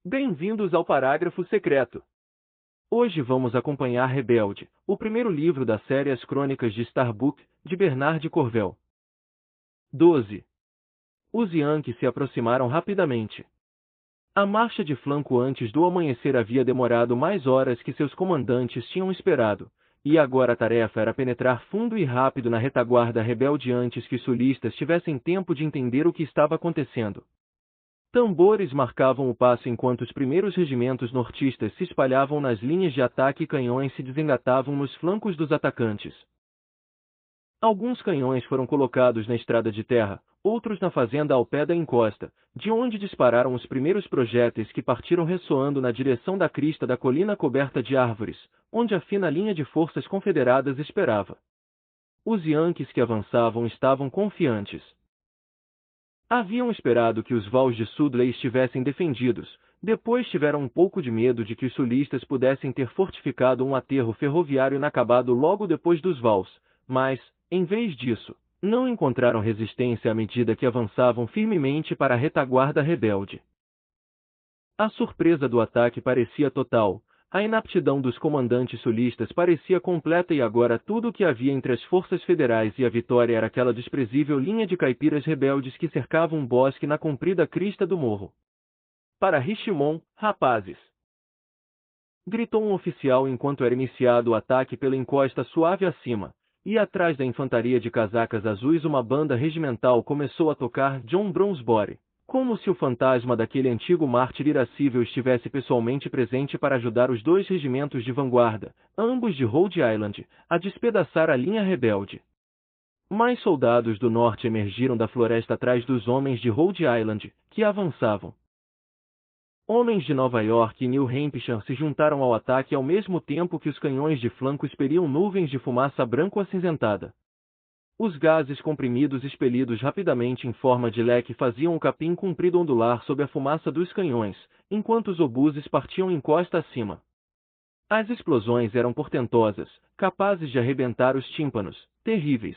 Bem-vindos ao Parágrafo Secreto. Hoje vamos acompanhar Rebelde, o primeiro livro da série As Crônicas de Starbuck, de Bernard Cornwell. 12. Os Yankees se aproximaram rapidamente. A marcha de flanco antes do amanhecer havia demorado mais horas que seus comandantes tinham esperado, e agora a tarefa era penetrar fundo e rápido na retaguarda rebelde antes que os sulistas tivessem tempo de entender o que estava acontecendo. Tambores marcavam o passo enquanto os primeiros regimentos nortistas se espalhavam nas linhas de ataque e canhões se desengatavam nos flancos dos atacantes. Alguns canhões foram colocados na estrada de terra, outros na fazenda ao pé da encosta, de onde dispararam os primeiros projéteis que partiram ressoando na direção da crista da colina coberta de árvores, onde a fina linha de forças confederadas esperava. Os Yankees que avançavam estavam confiantes. Haviam esperado que os vals de Sudley estivessem defendidos, depois tiveram um pouco de medo de que os sulistas pudessem ter fortificado um aterro ferroviário inacabado logo depois dos vals, mas, em vez disso, não encontraram resistência à medida que avançavam firmemente para a retaguarda rebelde. A surpresa do ataque parecia total, a inaptidão dos comandantes sulistas parecia completa e agora tudo o que havia entre as forças federais e a vitória era aquela desprezível linha de caipiras rebeldes que cercavam um bosque na comprida crista do morro. Para Richmond, rapazes! Gritou um oficial enquanto era iniciado o ataque pela encosta suave acima, e atrás da infantaria de casacas azuis uma banda regimental começou a tocar John Bromsbury, como se o fantasma daquele antigo mártir irascível estivesse pessoalmente presente para ajudar os dois regimentos de vanguarda, ambos de Rhode Island, a despedaçar a linha rebelde. Mais soldados do norte emergiram da floresta atrás dos homens de Rhode Island, que avançavam. Homens de Nova York e New Hampshire se juntaram ao ataque ao mesmo tempo que os canhões de flanco expeliam nuvens de fumaça branco-acinzentada. Os gases comprimidos expelidos rapidamente em forma de leque faziam o capim comprido ondular sob a fumaça dos canhões, enquanto os obuses partiam encosta acima. As explosões eram portentosas, capazes de arrebentar os tímpanos, terríveis.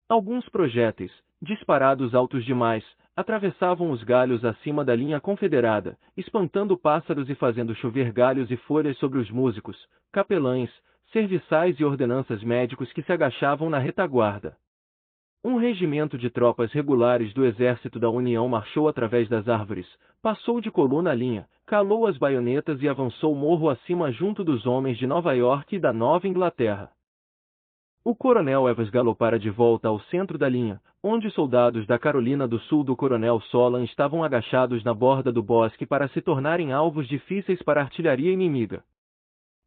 Alguns projéteis, disparados altos demais, atravessavam os galhos acima da linha confederada, espantando pássaros e fazendo chover galhos e folhas sobre os músicos, capelães, serviçais e ordenanças médicos que se agachavam na retaguarda. Um regimento de tropas regulares do Exército da União marchou através das árvores, passou de coluna a linha, calou as baionetas e avançou morro acima junto dos homens de Nova York e da Nova Inglaterra. O coronel Evans galopara de volta ao centro da linha, onde soldados da Carolina do Sul do coronel Solon estavam agachados na borda do bosque para se tornarem alvos difíceis para a artilharia inimiga.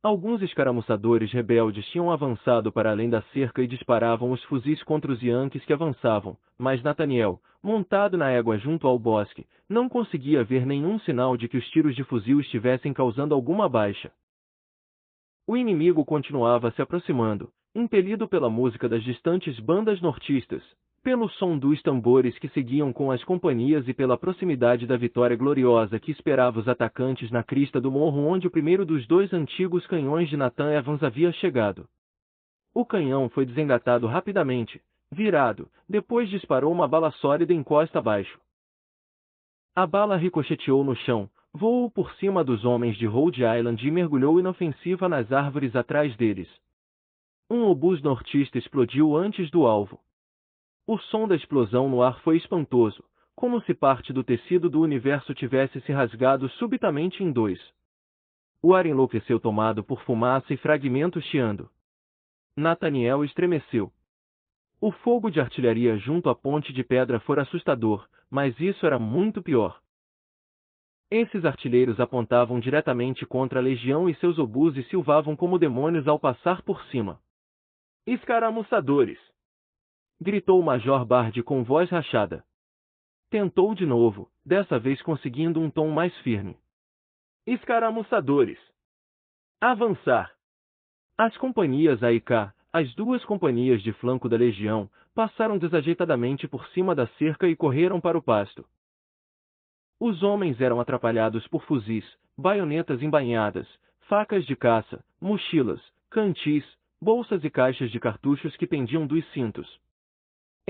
Alguns escaramuçadores rebeldes tinham avançado para além da cerca e disparavam os fuzis contra os Yankees que avançavam, mas Nathaniel, montado na égua junto ao bosque, não conseguia ver nenhum sinal de que os tiros de fuzil estivessem causando alguma baixa. O inimigo continuava se aproximando, impelido pela música das distantes bandas nortistas, pelo som dos tambores que seguiam com as companhias e pela proximidade da vitória gloriosa que esperava os atacantes na crista do morro onde o primeiro dos dois antigos canhões de Nathan Evans havia chegado. O canhão foi desengatado rapidamente, virado, depois disparou uma bala sólida encosta abaixo. A bala ricocheteou no chão, voou por cima dos homens de Rhode Island e mergulhou inofensiva nas árvores atrás deles. Um obus nortista explodiu antes do alvo. O som da explosão no ar foi espantoso, como se parte do tecido do universo tivesse se rasgado subitamente em dois. O ar enlouqueceu tomado por fumaça e fragmentos chiando. Nathaniel estremeceu. O fogo de artilharia junto à ponte de pedra fora assustador, mas isso era muito pior. Esses artilheiros apontavam diretamente contra a legião e seus obuses silvavam como demônios ao passar por cima. Escaramuçadores! Gritou o Major Bard com voz rachada. Tentou de novo, dessa vez conseguindo um tom mais firme. Escaramuçadores! Avançar! As companhias A e K, as duas companhias de flanco da legião, passaram desajeitadamente por cima da cerca e correram para o pasto. Os homens eram atrapalhados por fuzis, baionetas embainhadas, facas de caça, mochilas, cantis, bolsas e caixas de cartuchos que pendiam dos cintos.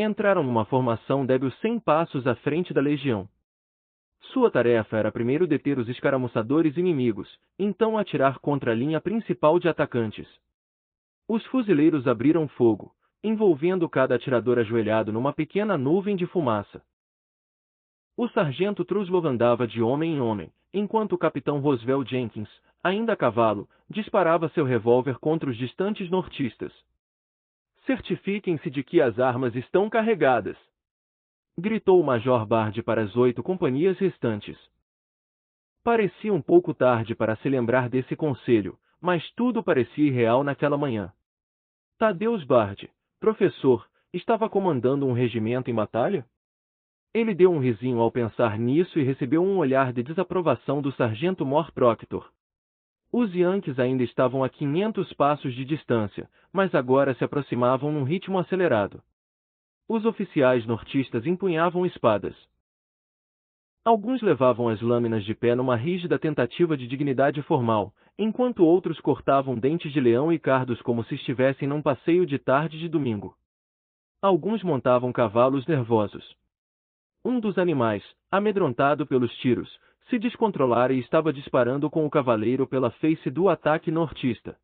Entraram numa formação débil 100 passos à frente da legião. Sua tarefa era primeiro deter os escaramuçadores inimigos, então atirar contra a linha principal de atacantes. Os fuzileiros abriram fogo, envolvendo cada atirador ajoelhado numa pequena nuvem de fumaça. O sargento Truslov andava de homem em homem, enquanto o capitão Roosevelt Jenkins, ainda a cavalo, disparava seu revólver contra os distantes nortistas. Certifiquem-se de que as armas estão carregadas, gritou o Major Bard para as 8 companhias restantes. Parecia um pouco tarde para se lembrar desse conselho, mas tudo parecia irreal naquela manhã. Tadeusz Bard, professor, estava comandando um regimento em batalha? Ele deu um risinho ao pensar nisso e recebeu um olhar de desaprovação do sargento Mor Proctor. Os Yankees ainda estavam a 500 passos de distância, mas agora se aproximavam num ritmo acelerado. Os oficiais nortistas empunhavam espadas. Alguns levavam as lâminas de pé numa rígida tentativa de dignidade formal, enquanto outros cortavam dentes de leão e cardos como se estivessem num passeio de tarde de domingo. Alguns montavam cavalos nervosos. Um dos animais, amedrontado pelos tiros, se descontrolara e estava disparando com o cavaleiro pela face do ataque nortista.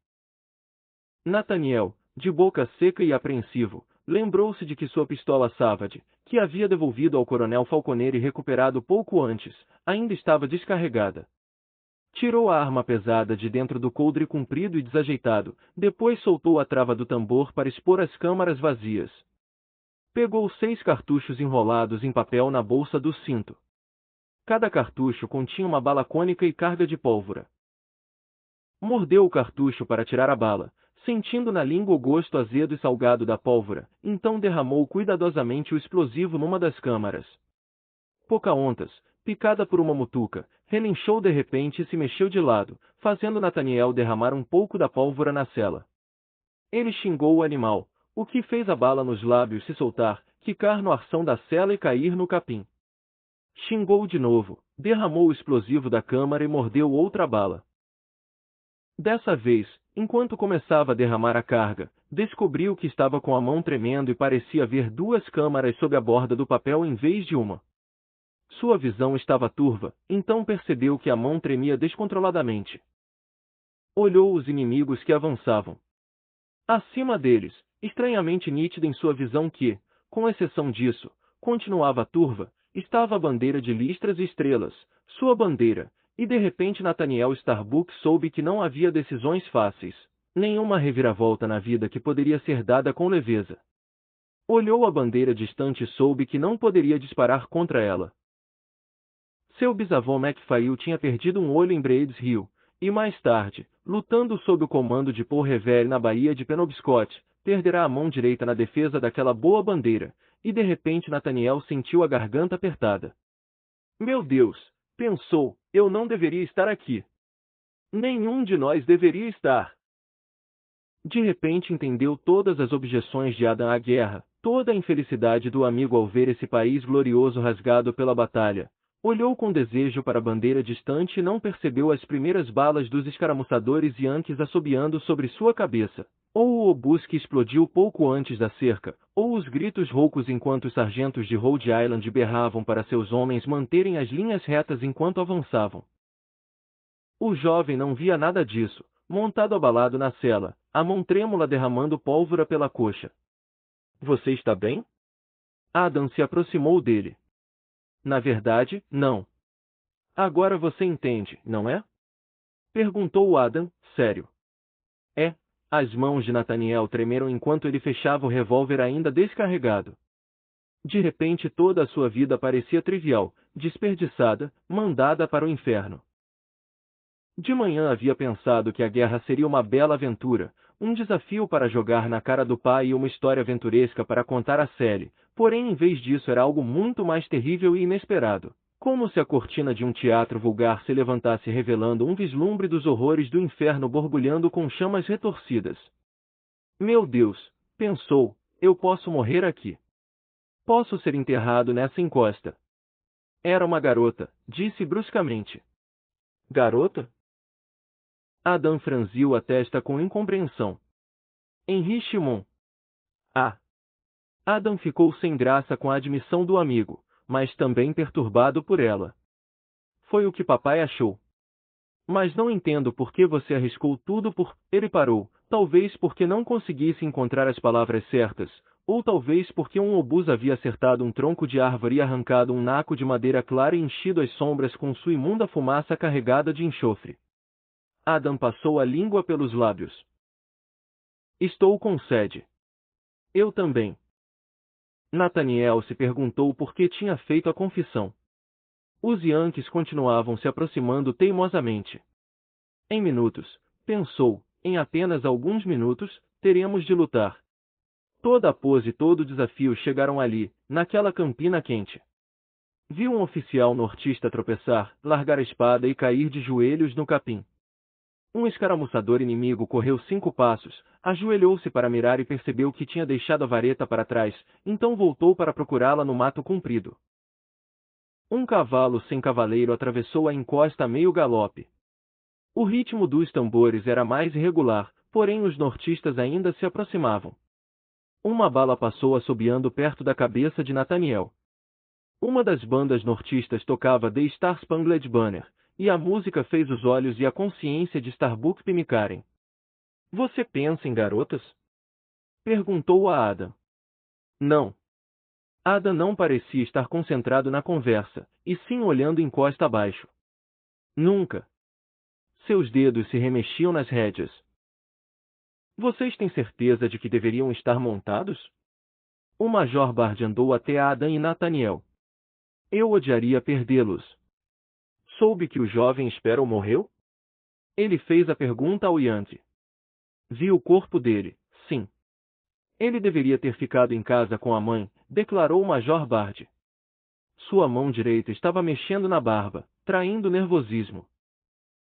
Nathaniel, de boca seca e apreensivo, lembrou-se de que sua pistola Savage, que havia devolvido ao coronel Falconer e recuperado pouco antes, ainda estava descarregada. Tirou a arma pesada de dentro do coldre comprido e desajeitado, depois soltou a trava do tambor para expor as câmaras vazias. Pegou 6 cartuchos enrolados em papel na bolsa do cinto. Cada cartucho continha uma bala cônica e carga de pólvora. Mordeu o cartucho para tirar a bala, sentindo na língua o gosto azedo e salgado da pólvora, então derramou cuidadosamente o explosivo numa das câmaras. Pocahontas, picada por uma mutuca, relinchou de repente e se mexeu de lado, fazendo Nathaniel derramar um pouco da pólvora na cela. Ele xingou o animal, o que fez a bala nos lábios se soltar, quicar no arção da cela e cair no capim. Xingou de novo, derramou o explosivo da câmara e mordeu outra bala. Dessa vez, enquanto começava a derramar a carga, descobriu que estava com a mão tremendo e parecia ver 2 câmaras sob a borda do papel em vez de uma. Sua visão estava turva, então percebeu que a mão tremia descontroladamente. Olhou os inimigos que avançavam. Acima deles, estranhamente nítida em sua visão que, com exceção disso, continuava turva, estava a bandeira de listras e estrelas, sua bandeira, e de repente Nathaniel Starbuck soube que não havia decisões fáceis, nenhuma reviravolta na vida que poderia ser dada com leveza. Olhou a bandeira distante e soube que não poderia disparar contra ela. Seu bisavô MacPhail tinha perdido um olho em Braid's Hill, e mais tarde, lutando sob o comando de Paul Revere na Baía de Penobscot, perderá a mão direita na defesa daquela boa bandeira, e de repente Nathaniel sentiu a garganta apertada. Meu Deus, pensou, eu não deveria estar aqui. Nenhum de nós deveria estar. De repente entendeu todas as objeções de Adam à guerra, toda a infelicidade do amigo ao ver esse país glorioso rasgado pela batalha. Olhou com desejo para a bandeira distante e não percebeu as primeiras balas dos escaramuçadores Yankees assobiando sobre sua cabeça, ou o obus que explodiu pouco antes da cerca, ou os gritos roucos enquanto os sargentos de Rhode Island berravam para seus homens manterem as linhas retas enquanto avançavam. O jovem não via nada disso, montado abalado na cela, a mão trêmula derramando pólvora pela coxa. Você está bem? Adam se aproximou dele. Na verdade, não. Agora você entende, não é? Perguntou Adam, sério. É. As mãos de Nathaniel tremeram enquanto ele fechava o revólver ainda descarregado. De repente toda a sua vida parecia trivial, desperdiçada, mandada para o inferno. De manhã havia pensado que a guerra seria uma bela aventura, um desafio para jogar na cara do pai e uma história aventuresca para contar a Sally, porém em vez disso era algo muito mais terrível e inesperado, como se a cortina de um teatro vulgar se levantasse revelando um vislumbre dos horrores do inferno borbulhando com chamas retorcidas. Meu Deus, pensou, eu posso morrer aqui. Posso ser enterrado nessa encosta. Era uma garota, disse bruscamente. Garota? Adam franziu a testa com incompreensão. Henri Chimon. Ah! Adam ficou sem graça com a admissão do amigo, mas também perturbado por ela. foi o que papai achou. Mas não entendo por que você arriscou tudo por... Ele parou, talvez porque não conseguisse encontrar as palavras certas, ou talvez porque um obus havia acertado um tronco de árvore e arrancado um naco de madeira clara e enchido as sombras com sua imunda fumaça carregada de enxofre. Adam passou a língua pelos lábios. Estou com sede. Eu também. Nathaniel se perguntou por que tinha feito a confissão. Os Yankees continuavam se aproximando teimosamente. Em minutos, pensou, em apenas alguns minutos, teremos de lutar. Toda a pose e todo o desafio chegaram ali, naquela campina quente. Viu um oficial nortista tropeçar, largar a espada e cair de joelhos no capim. Um escaramuçador inimigo correu 5 passos, ajoelhou-se para mirar e percebeu que tinha deixado a vareta para trás, então voltou para procurá-la no mato comprido. Um cavalo sem cavaleiro atravessou a encosta a meio galope. O ritmo dos tambores era mais irregular, porém os nortistas ainda se aproximavam. Uma bala passou assobiando perto da cabeça de Nathaniel. Uma das bandas nortistas tocava The Star Spangled Banner, e a música fez os olhos e a consciência de Starbuck pimicarem. Você pensa em garotas? Perguntou a Ada. Não. Ada não parecia estar concentrado na conversa, e sim olhando encosta abaixo. Nunca. Seus dedos se remexiam nas rédeas. Vocês têm certeza de que deveriam estar montados? O Major Bard andou até Adam e Nathaniel. Eu odiaria perdê-los. Soube que o jovem Sparrow morreu? Ele fez a pergunta ao Yankee. Vi o corpo dele, sim. Ele deveria ter ficado em casa com a mãe, declarou o Major Bard. Sua mão direita estava mexendo na barba, traindo nervosismo.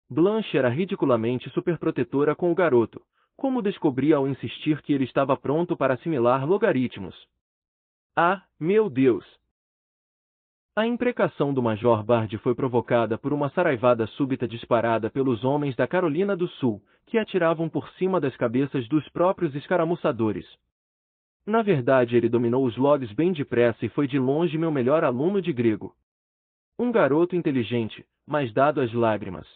Blanche era ridiculamente superprotetora com o garoto, como descobri ao insistir que ele estava pronto para assimilar logaritmos. Ah, meu Deus! A imprecação do Major Bard foi provocada por uma saraivada súbita disparada pelos homens da Carolina do Sul, que atiravam por cima das cabeças dos próprios escaramuçadores. Na verdade, ele dominou os logs bem depressa e foi de longe meu melhor aluno de grego. Um garoto inteligente, mas dado às lágrimas.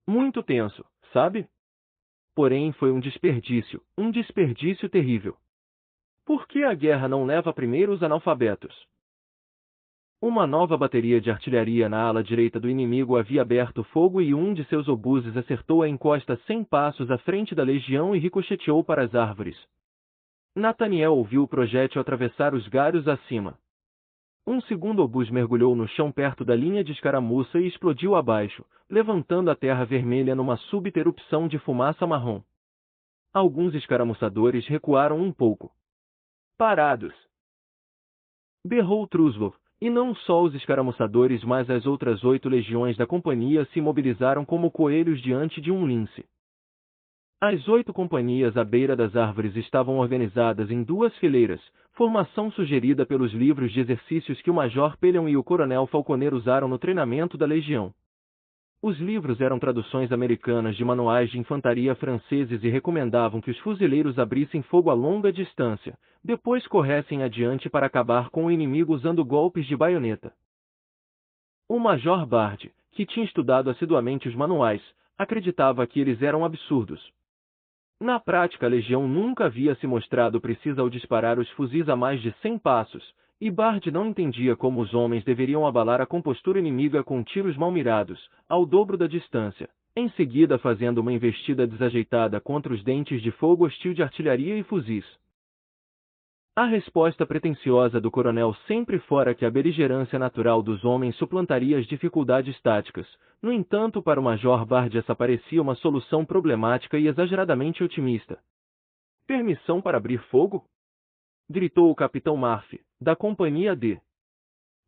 Muito tenso, sabe? Porém, foi um desperdício terrível. Por que a guerra não leva primeiro os analfabetos? Uma nova bateria de artilharia na ala direita do inimigo havia aberto fogo e um de seus obuses acertou a encosta 100 passos à frente da legião e ricocheteou para as árvores. Nathaniel ouviu o projétil atravessar os galhos acima. Um segundo obus mergulhou no chão perto da linha de escaramuça e explodiu abaixo, levantando a terra vermelha numa súbita erupção de fumaça marrom. Alguns escaramuçadores recuaram um pouco. Parados! Berrou Truslov, e não só os escaramuçadores mas as outras 8 legiões da companhia se mobilizaram como coelhos diante de um lince. As 8 companhias à beira das árvores estavam organizadas em 2 fileiras, formação sugerida pelos livros de exercícios que o Major Pelion e o Coronel Falconer usaram no treinamento da legião. Os livros eram traduções americanas de manuais de infantaria franceses e recomendavam que os fuzileiros abrissem fogo a longa distância, depois corressem adiante para acabar com o inimigo usando golpes de baioneta. O Major Bard, que tinha estudado assiduamente os manuais, acreditava que eles eram absurdos. Na prática, a legião nunca havia se mostrado precisa ao disparar os fuzis a mais de 100 passos, e Bard não entendia como os homens deveriam abalar a compostura inimiga com tiros mal mirados, ao dobro da distância, em seguida fazendo uma investida desajeitada contra os dentes de fogo hostil de artilharia e fuzis. A resposta pretensiosa do coronel sempre fora que a beligerância natural dos homens suplantaria as dificuldades táticas. No entanto, para o Major Bard essa parecia uma solução problemática e exageradamente otimista. Permissão para abrir fogo? Gritou o capitão Murphy, da companhia D.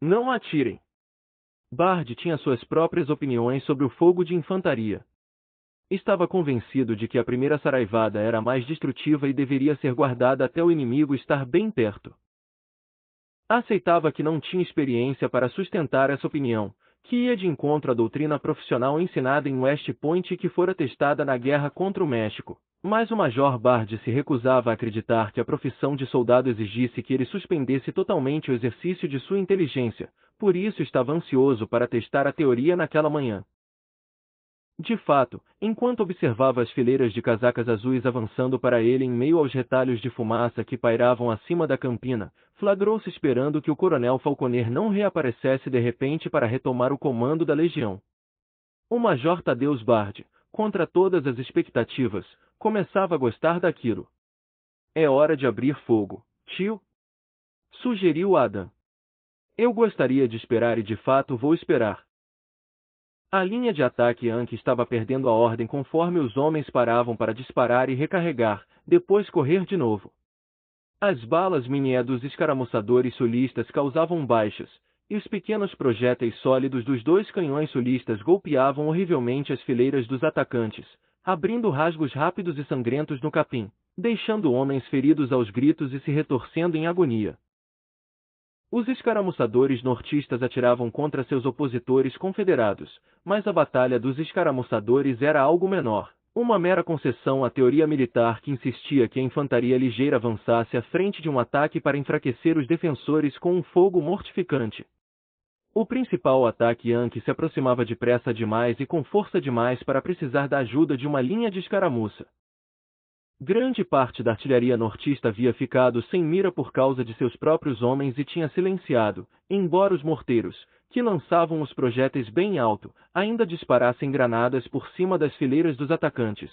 Não atirem. Bard tinha suas próprias opiniões sobre o fogo de infantaria. Estava convencido de que a primeira saraivada era a mais destrutiva e deveria ser guardada até o inimigo estar bem perto. Aceitava que não tinha experiência para sustentar essa opinião, que ia de encontro à doutrina profissional ensinada em West Point e que fora testada na guerra contra o México. Mas o Major Bard se recusava a acreditar que a profissão de soldado exigisse que ele suspendesse totalmente o exercício de sua inteligência, por isso estava ansioso para testar a teoria naquela manhã. De fato, enquanto observava as fileiras de casacas azuis avançando para ele em meio aos retalhos de fumaça que pairavam acima da campina, flagrou-se esperando que o coronel Falconer não reaparecesse de repente para retomar o comando da legião. O Major Thaddeus Bard, contra todas as expectativas, começava a gostar daquilo. É hora de abrir fogo, tio? Sugeriu Adam. Eu gostaria de esperar e de fato vou esperar. A linha de ataque Yankee estava perdendo a ordem conforme os homens paravam para disparar e recarregar, depois correr de novo. As balas minié dos escaramuçadores sulistas causavam baixas, e os pequenos projéteis sólidos dos dois canhões sulistas golpeavam horrivelmente as fileiras dos atacantes, abrindo rasgos rápidos e sangrentos no capim, deixando homens feridos aos gritos e se retorcendo em agonia. Os escaramuçadores nortistas atiravam contra seus opositores confederados, mas a batalha dos escaramuçadores era algo menor, uma mera concessão à teoria militar que insistia que a infantaria ligeira avançasse à frente de um ataque para enfraquecer os defensores com um fogo mortificante. O principal ataque Yankee se aproximava depressa demais e com força demais para precisar da ajuda de uma linha de escaramuça. Grande parte da artilharia nortista havia ficado sem mira por causa de seus próprios homens e tinha silenciado, embora os morteiros, que lançavam os projéteis bem alto, ainda disparassem granadas por cima das fileiras dos atacantes.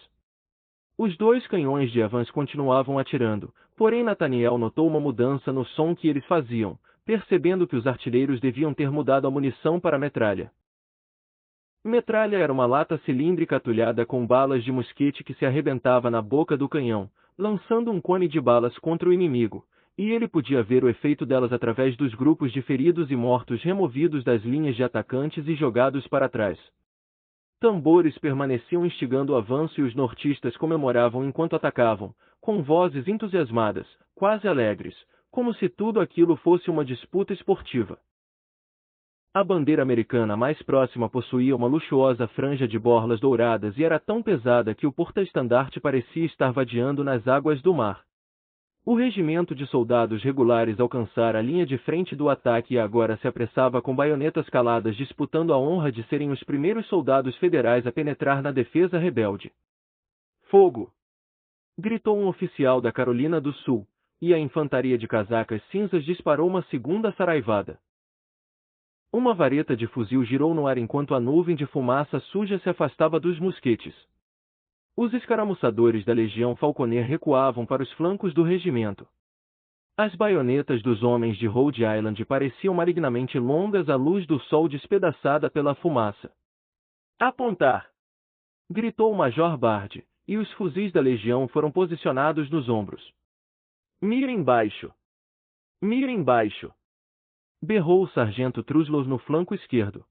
Os dois canhões de Evans continuavam atirando, porém Nathaniel notou uma mudança no som que eles faziam, percebendo que os artilheiros deviam ter mudado a munição para metralha. Metralha era uma lata cilíndrica atulhada com balas de mosquete que se arrebentava na boca do canhão, lançando um cone de balas contra o inimigo, e ele podia ver o efeito delas através dos grupos de feridos e mortos removidos das linhas de atacantes e jogados para trás. Tambores permaneciam instigando o avanço e os nortistas comemoravam enquanto atacavam, com vozes entusiasmadas, quase alegres, como se tudo aquilo fosse uma disputa esportiva. A bandeira americana mais próxima possuía uma luxuosa franja de borlas douradas e era tão pesada que o porta-estandarte parecia estar vadeando nas águas do mar. O regimento de soldados regulares alcançara a linha de frente do ataque e agora se apressava com baionetas caladas disputando a honra de serem os primeiros soldados federais a penetrar na defesa rebelde. Fogo! Gritou um oficial da Carolina do Sul, e a infantaria de casacas cinzas disparou uma segunda saraivada. Uma vareta de fuzil girou no ar enquanto a nuvem de fumaça suja se afastava dos mosquetes. Os escaramuçadores da Legião Falconer recuavam para os flancos do regimento. As baionetas dos homens de Rhode Island pareciam malignamente longas à luz do sol despedaçada pela fumaça. Apontar! Gritou o Major Bard, e os fuzis da Legião foram posicionados nos ombros. Mirem baixo! Mirem baixo! Berrou o sargento Truslow no flanco esquerdo.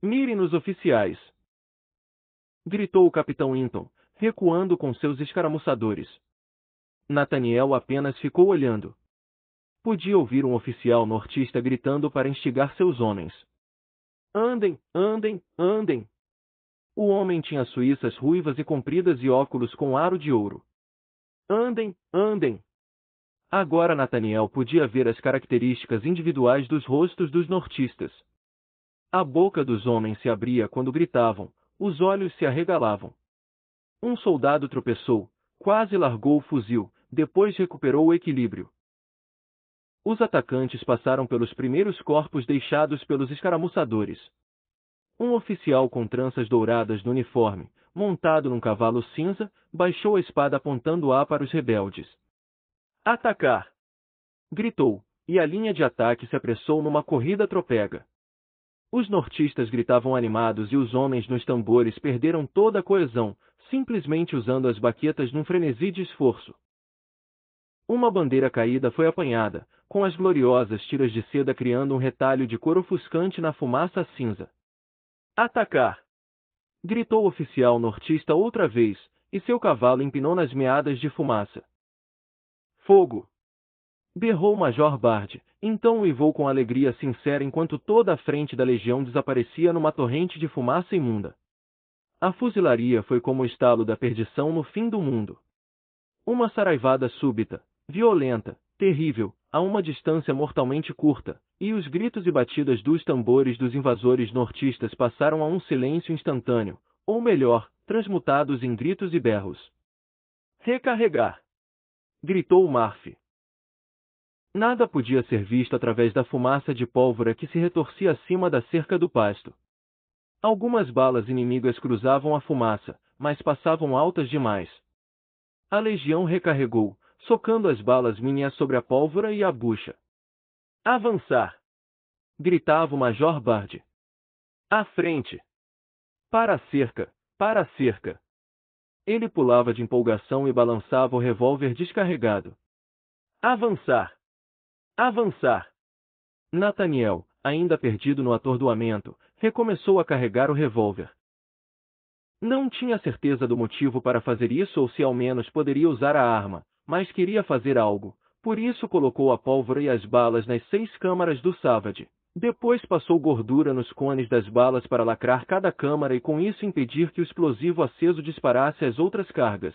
Mirem nos oficiais! Gritou o capitão Hinton, recuando com seus escaramuçadores. Nathaniel apenas ficou olhando. Podia ouvir um oficial nortista gritando para instigar seus homens. Andem, andem, andem! O homem tinha suíças ruivas e compridas e óculos com aro de ouro. Andem, andem! Agora Nathaniel podia ver as características individuais dos rostos dos nortistas. A boca dos homens se abria quando gritavam, os olhos se arregalavam. Um soldado tropeçou, quase largou o fuzil, depois recuperou o equilíbrio. Os atacantes passaram pelos primeiros corpos deixados pelos escaramuçadores. Um oficial com tranças douradas no uniforme, montado num cavalo cinza, baixou a espada apontando-a para os rebeldes. Atacar! Gritou, e a linha de ataque se apressou numa corrida trofega. Os nortistas gritavam animados e os homens nos tambores perderam toda a coesão, simplesmente usando as baquetas num frenesi de esforço. Uma bandeira caída foi apanhada, com as gloriosas tiras de seda criando um retalho de cor ofuscante na fumaça cinza. Atacar! Gritou o oficial nortista outra vez, e seu cavalo empinou nas meadas de fumaça. Fogo! Berrou o Major Bard, então uivou com alegria sincera enquanto toda a frente da legião desaparecia numa torrente de fumaça imunda. A fuzilaria foi como o estalo da perdição no fim do mundo. Uma saraivada súbita, violenta, terrível, a uma distância mortalmente curta, e os gritos e batidas dos tambores dos invasores nortistas passaram a um silêncio instantâneo, ou melhor, transmutados em gritos e berros. Recarregar! Gritou Murphy. Nada podia ser visto através da fumaça de pólvora que se retorcia acima da cerca do pasto. Algumas balas inimigas cruzavam a fumaça, mas passavam altas demais. A legião recarregou, socando as balas minhas sobre a pólvora e a bucha. Avançar! Gritava o Major Bard. À frente! Para a cerca! Para a cerca! Ele pulava de empolgação e balançava o revólver descarregado. Avançar! Avançar! Nathaniel, ainda perdido no atordoamento, recomeçou a carregar o revólver. Não tinha certeza do motivo para fazer isso ou se ao menos poderia usar a arma, mas queria fazer algo, por isso colocou a pólvora e as balas nas 6 câmaras do Savage. Depois passou gordura nos cones das balas para lacrar cada câmara e com isso impedir que o explosivo aceso disparasse as outras cargas.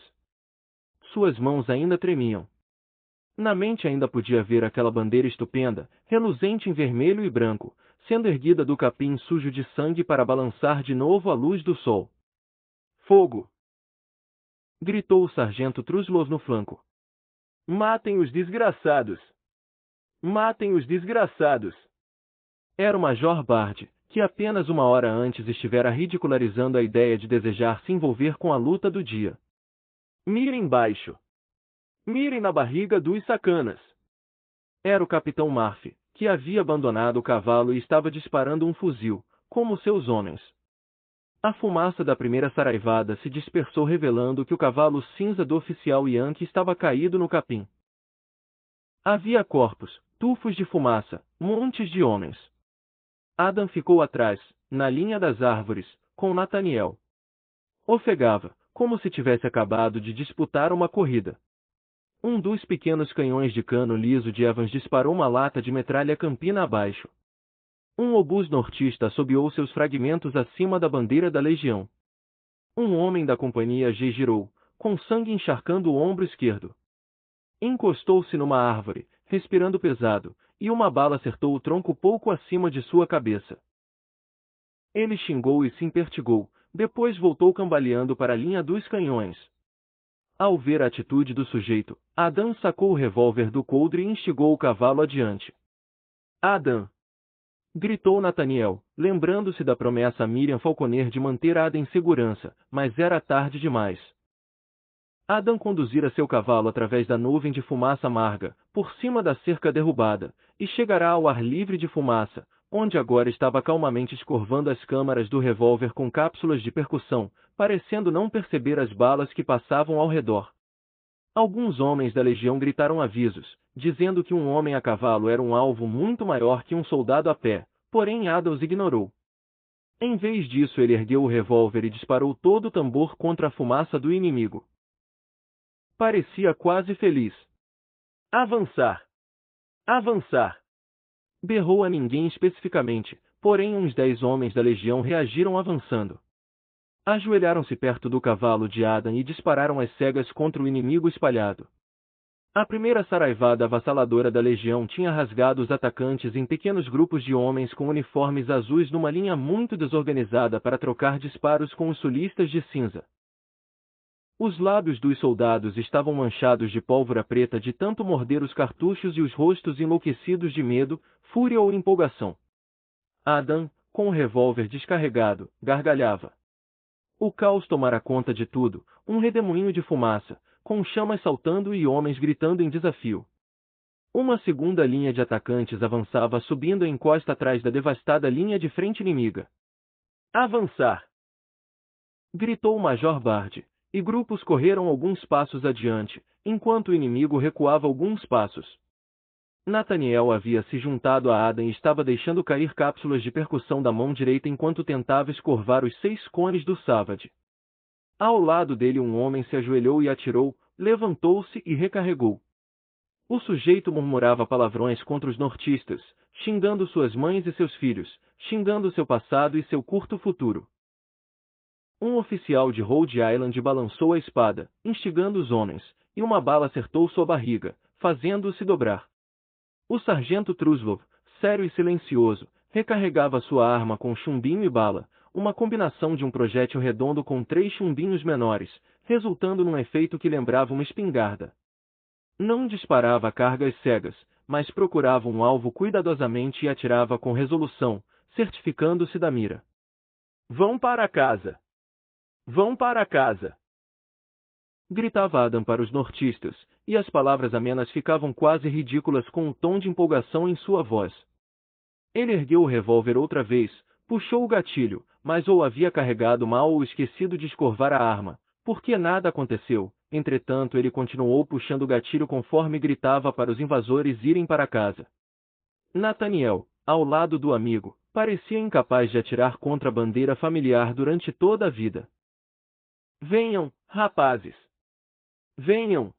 Suas mãos ainda tremiam. Na mente ainda podia ver aquela bandeira estupenda, reluzente em vermelho e branco, sendo erguida do capim sujo de sangue para balançar de novo à luz do sol. Fogo! Gritou o sargento Truslov no flanco. Matem os desgraçados! Matem os desgraçados! Era o Major Bard, que apenas uma hora antes estivera ridicularizando a ideia de desejar se envolver com a luta do dia. Mirem baixo! Mirem na barriga dos sacanas! Era o capitão Murphy, que havia abandonado o cavalo e estava disparando um fuzil, como seus homens. A fumaça da primeira saraivada se dispersou revelando que o cavalo cinza do oficial Yankee estava caído no capim. Havia corpos, tufos de fumaça, montes de homens. Adam ficou atrás, na linha das árvores, com Nathaniel. Ofegava, como se tivesse acabado de disputar uma corrida. Um dos pequenos canhões de cano liso de Evans disparou uma lata de metralha campina abaixo. Um obus nortista assobiou seus fragmentos acima da bandeira da legião. Um homem da companhia G girou, com sangue encharcando o ombro esquerdo. Encostou-se numa árvore, respirando pesado, e uma bala acertou o tronco pouco acima de sua cabeça. Ele xingou e se impertigou, depois voltou cambaleando para a linha dos canhões. Ao ver a atitude do sujeito, Adam sacou o revólver do coldre e instigou o cavalo adiante. Adam! Gritou Nathaniel, lembrando-se da promessa a Miriam Falconer de manter Adam em segurança, mas era tarde demais. Adam conduzira seu cavalo através da nuvem de fumaça amarga, por cima da cerca derrubada, e chegará ao ar livre de fumaça, onde agora estava calmamente escorvando as câmaras do revólver com cápsulas de percussão, parecendo não perceber as balas que passavam ao redor. Alguns homens da legião gritaram avisos, dizendo que um homem a cavalo era um alvo muito maior que um soldado a pé, porém Adam os ignorou. Em vez disso ele ergueu o revólver e disparou todo o tambor contra a fumaça do inimigo. Parecia quase feliz. Avançar! Avançar! Berrou a ninguém especificamente, porém uns 10 homens da legião reagiram avançando. Ajoelharam-se perto do cavalo de Adam e dispararam as cegas contra o inimigo espalhado. A primeira saraivada avassaladora da legião tinha rasgado os atacantes em pequenos grupos de homens com uniformes azuis numa linha muito desorganizada para trocar disparos com os sulistas de cinza. Os lábios dos soldados estavam manchados de pólvora preta de tanto morder os cartuchos e os rostos enlouquecidos de medo, fúria ou empolgação. Adam, com o revólver descarregado, gargalhava. O caos tomara conta de tudo, um redemoinho de fumaça, com chamas saltando e homens gritando em desafio. Uma segunda linha de atacantes avançava subindo a encosta atrás da devastada linha de frente inimiga. Avançar! Gritou o Major Bard, e grupos correram alguns passos adiante, enquanto o inimigo recuava alguns passos. Nathaniel havia se juntado a Adam e estava deixando cair cápsulas de percussão da mão direita enquanto tentava escorvar os 6 cones do Savage. Ao lado dele um homem se ajoelhou e atirou, levantou-se e recarregou. O sujeito murmurava palavrões contra os nortistas, xingando suas mães e seus filhos, xingando seu passado e seu curto futuro. Um oficial de Rhode Island balançou a espada, instigando os homens, e uma bala acertou sua barriga, fazendo-o se dobrar. O sargento Truslov, sério e silencioso, recarregava sua arma com chumbinho e bala, uma combinação de um projétil redondo com 3 chumbinhos menores, resultando num efeito que lembrava uma espingarda. Não disparava cargas cegas, mas procurava um alvo cuidadosamente e atirava com resolução, certificando-se da mira. Vão para casa! Vão para casa! Gritava Adam para os nortistas, e as palavras amenas ficavam quase ridículas com o tom de empolgação em sua voz. Ele ergueu o revólver outra vez, puxou o gatilho, mas ou havia carregado mal ou esquecido de escorvar a arma, porque nada aconteceu. Entretanto, ele continuou puxando o gatilho conforme gritava para os invasores irem para casa. Nathaniel, ao lado do amigo, parecia incapaz de atirar contra a bandeira familiar durante toda a vida. Venham, rapazes! Venham!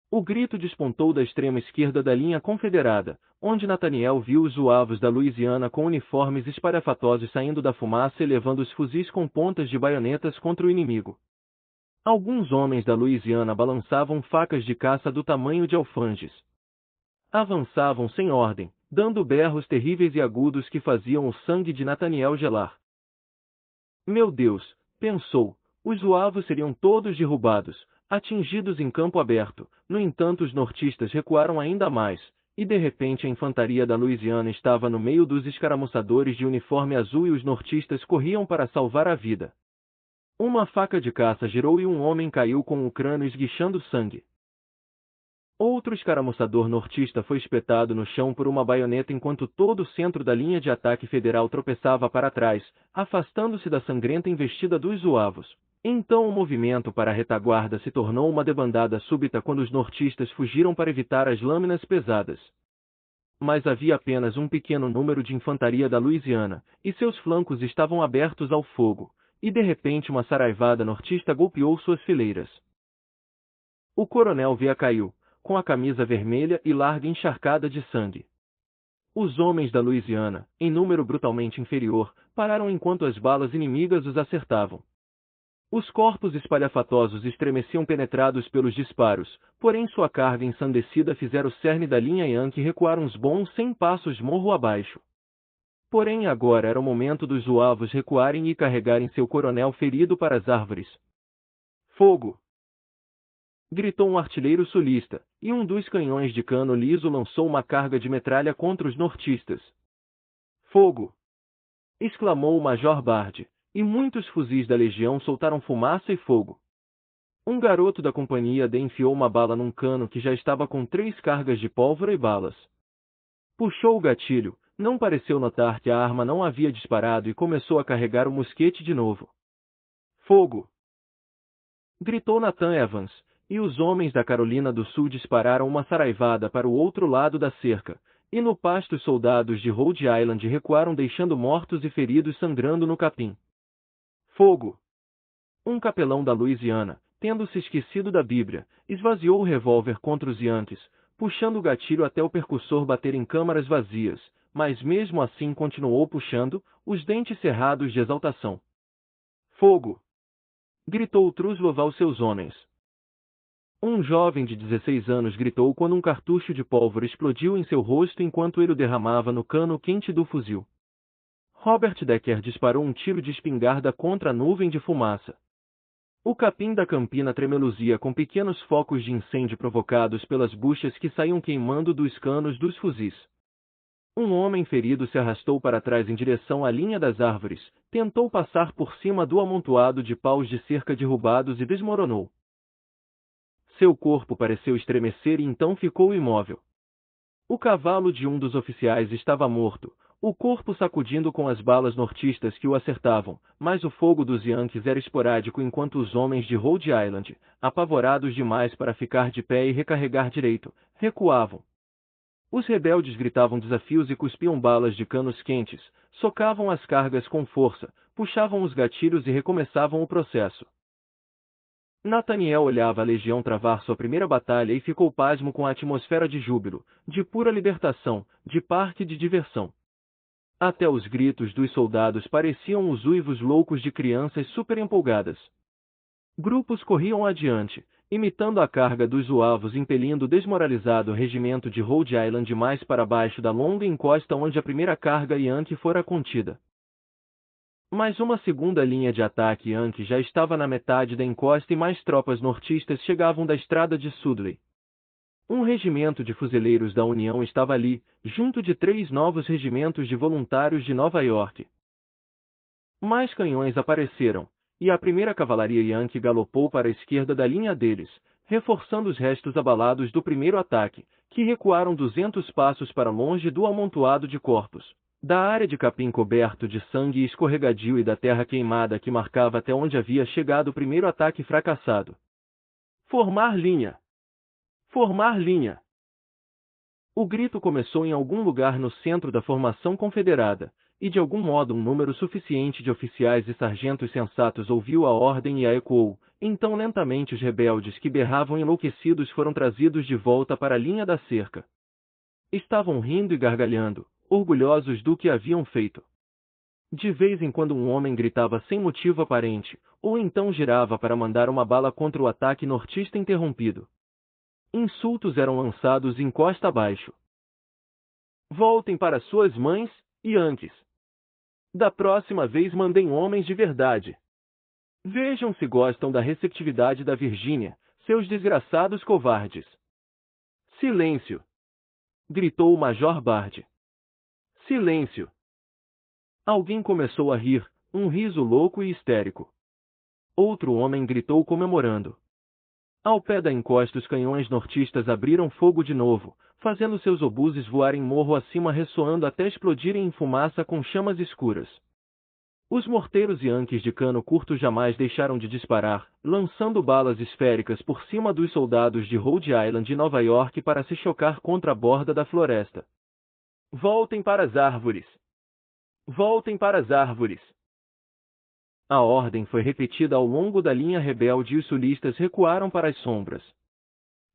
O grito despontou da extrema esquerda da linha confederada, onde Nathaniel viu os zuavos da Louisiana com uniformes espalhafatosos saindo da fumaça e levando os fuzis com pontas de baionetas contra o inimigo. Alguns homens da Louisiana balançavam facas de caça do tamanho de alfanjes. Avançavam sem ordem, dando berros terríveis e agudos que faziam o sangue de Nathaniel gelar. Meu Deus, pensou, os zuavos seriam todos derrubados, atingidos em campo aberto. No entanto, os nortistas recuaram ainda mais, e de repente a infantaria da Louisiana estava no meio dos escaramuçadores de uniforme azul e os nortistas corriam para salvar a vida. Uma faca de caça girou e um homem caiu com o crânio esguichando sangue. Outro escaramuçador nortista foi espetado no chão por uma baioneta enquanto todo o centro da linha de ataque federal tropeçava para trás, afastando-se da sangrenta investida dos zuavos. Então o movimento para a retaguarda se tornou uma debandada súbita quando os nortistas fugiram para evitar as lâminas pesadas. Mas havia apenas um pequeno número de infantaria da Louisiana, e seus flancos estavam abertos ao fogo, e de repente uma saraivada nortista golpeou suas fileiras. O coronel Vea caiu, com a camisa vermelha e larga encharcada de sangue. Os homens da Louisiana, em número brutalmente inferior, pararam enquanto as balas inimigas os acertavam. Os corpos espalhafatosos estremeciam penetrados pelos disparos, porém sua carga ensandecida fizera o cerne da linha Yankee recuar uns bons 100 passos morro abaixo. Porém agora era o momento dos zuavos recuarem e carregarem seu coronel ferido para as árvores. Fogo! Gritou um artilheiro sulista, e um dos canhões de cano liso lançou uma carga de metralha contra os nortistas. Fogo! Exclamou o Major Bard, e muitos fuzis da legião soltaram fumaça e fogo. Um garoto da companhia D enfiou uma bala num cano que já estava com 3 cargas de pólvora e balas. Puxou o gatilho, não pareceu notar que a arma não havia disparado e começou a carregar o mosquete de novo. Fogo! Gritou Nathan Evans, e os homens da Carolina do Sul dispararam uma saraivada para o outro lado da cerca, e no pasto os soldados de Rhode Island recuaram deixando mortos e feridos sangrando no capim. Fogo! Um capelão da Louisiana, tendo se esquecido da Bíblia, esvaziou o revólver contra os Yankees, puxando o gatilho até o percussor bater em câmaras vazias, mas mesmo assim continuou puxando, os dentes cerrados de exaltação. Fogo! Gritou Truslov aos seus homens. Um jovem de 16 anos gritou quando um cartucho de pólvora explodiu em seu rosto enquanto ele o derramava no cano quente do fuzil. Robert Decker disparou um tiro de espingarda contra a nuvem de fumaça. O capim da campina tremeluzia com pequenos focos de incêndio provocados pelas buchas que saíam queimando dos canos dos fuzis. Um homem ferido se arrastou para trás em direção à linha das árvores, tentou passar por cima do amontoado de paus de cerca derrubados e desmoronou. Seu corpo pareceu estremecer e então ficou imóvel. O cavalo de um dos oficiais estava morto, o corpo sacudindo com as balas nortistas que o acertavam, mas o fogo dos Yankees era esporádico enquanto os homens de Rhode Island, apavorados demais para ficar de pé e recarregar direito, recuavam. Os rebeldes gritavam desafios e cuspiam balas de canos quentes, socavam as cargas com força, puxavam os gatilhos e recomeçavam o processo. Nathaniel olhava a legião travar sua primeira batalha e ficou pasmo com a atmosfera de júbilo, de pura libertação, de parque de diversão. Até os gritos dos soldados pareciam os uivos loucos de crianças superempolgadas. Grupos corriam adiante, imitando a carga dos zuavos, impelindo o desmoralizado regimento de Rhode Island mais para baixo da longa encosta onde a primeira carga Yankee fora contida. Mas uma segunda linha de ataque Yankee já estava na metade da encosta e mais tropas nortistas chegavam da estrada de Sudley. Um regimento de fuzileiros da União estava ali, junto de 3 novos regimentos de voluntários de Nova York. Mais canhões apareceram, e a primeira cavalaria Yankee galopou para a esquerda da linha deles, reforçando os restos abalados do primeiro ataque, que recuaram 200 passos para longe do amontoado de corpos, da área de capim coberto de sangue e escorregadio e da terra queimada que marcava até onde havia chegado o primeiro ataque fracassado. Formar linha! Formar linha! O grito começou em algum lugar no centro da formação confederada, e de algum modo um número suficiente de oficiais e sargentos sensatos ouviu a ordem e a ecoou. Então lentamente os rebeldes que berravam enlouquecidos foram trazidos de volta para a linha da cerca. Estavam rindo e gargalhando, orgulhosos do que haviam feito. De vez em quando um homem gritava sem motivo aparente, ou então girava para mandar uma bala contra o ataque nortista interrompido. Insultos eram lançados encosta abaixo. Voltem para suas mães, Yankees. Da próxima vez mandem homens de verdade. Vejam se gostam da receptividade da Virgínia, seus desgraçados covardes. Silêncio! Gritou o Major Bard. Silêncio! Alguém começou a rir, um riso louco e histérico. Outro homem gritou comemorando. Ao pé da encosta os canhões nortistas abriram fogo de novo, fazendo seus obuses voarem morro acima ressoando até explodirem em fumaça com chamas escuras. Os morteiros Yankees de cano curto jamais deixaram de disparar, lançando balas esféricas por cima dos soldados de Rhode Island e Nova York para se chocar contra a borda da floresta. Voltem para as árvores! Voltem para as árvores! A ordem foi repetida ao longo da linha rebelde e os sulistas recuaram para as sombras.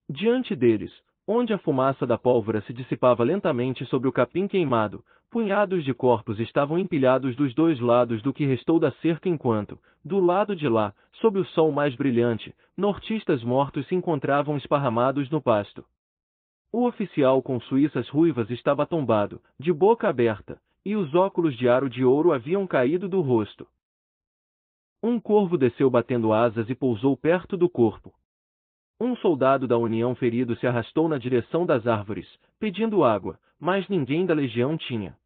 Diante deles, onde a fumaça da pólvora se dissipava lentamente sobre o capim queimado, punhados de corpos estavam empilhados dos 2 lados do que restou da cerca enquanto, do lado de lá, sob o sol mais brilhante, nortistas mortos se encontravam esparramados no pasto. O oficial com suíças ruivas estava tombado, de boca aberta, e os óculos de aro de ouro haviam caído do rosto. Um corvo desceu batendo asas e pousou perto do corpo. Um soldado da União ferido se arrastou na direção das árvores, pedindo água, mas ninguém da legião tinha.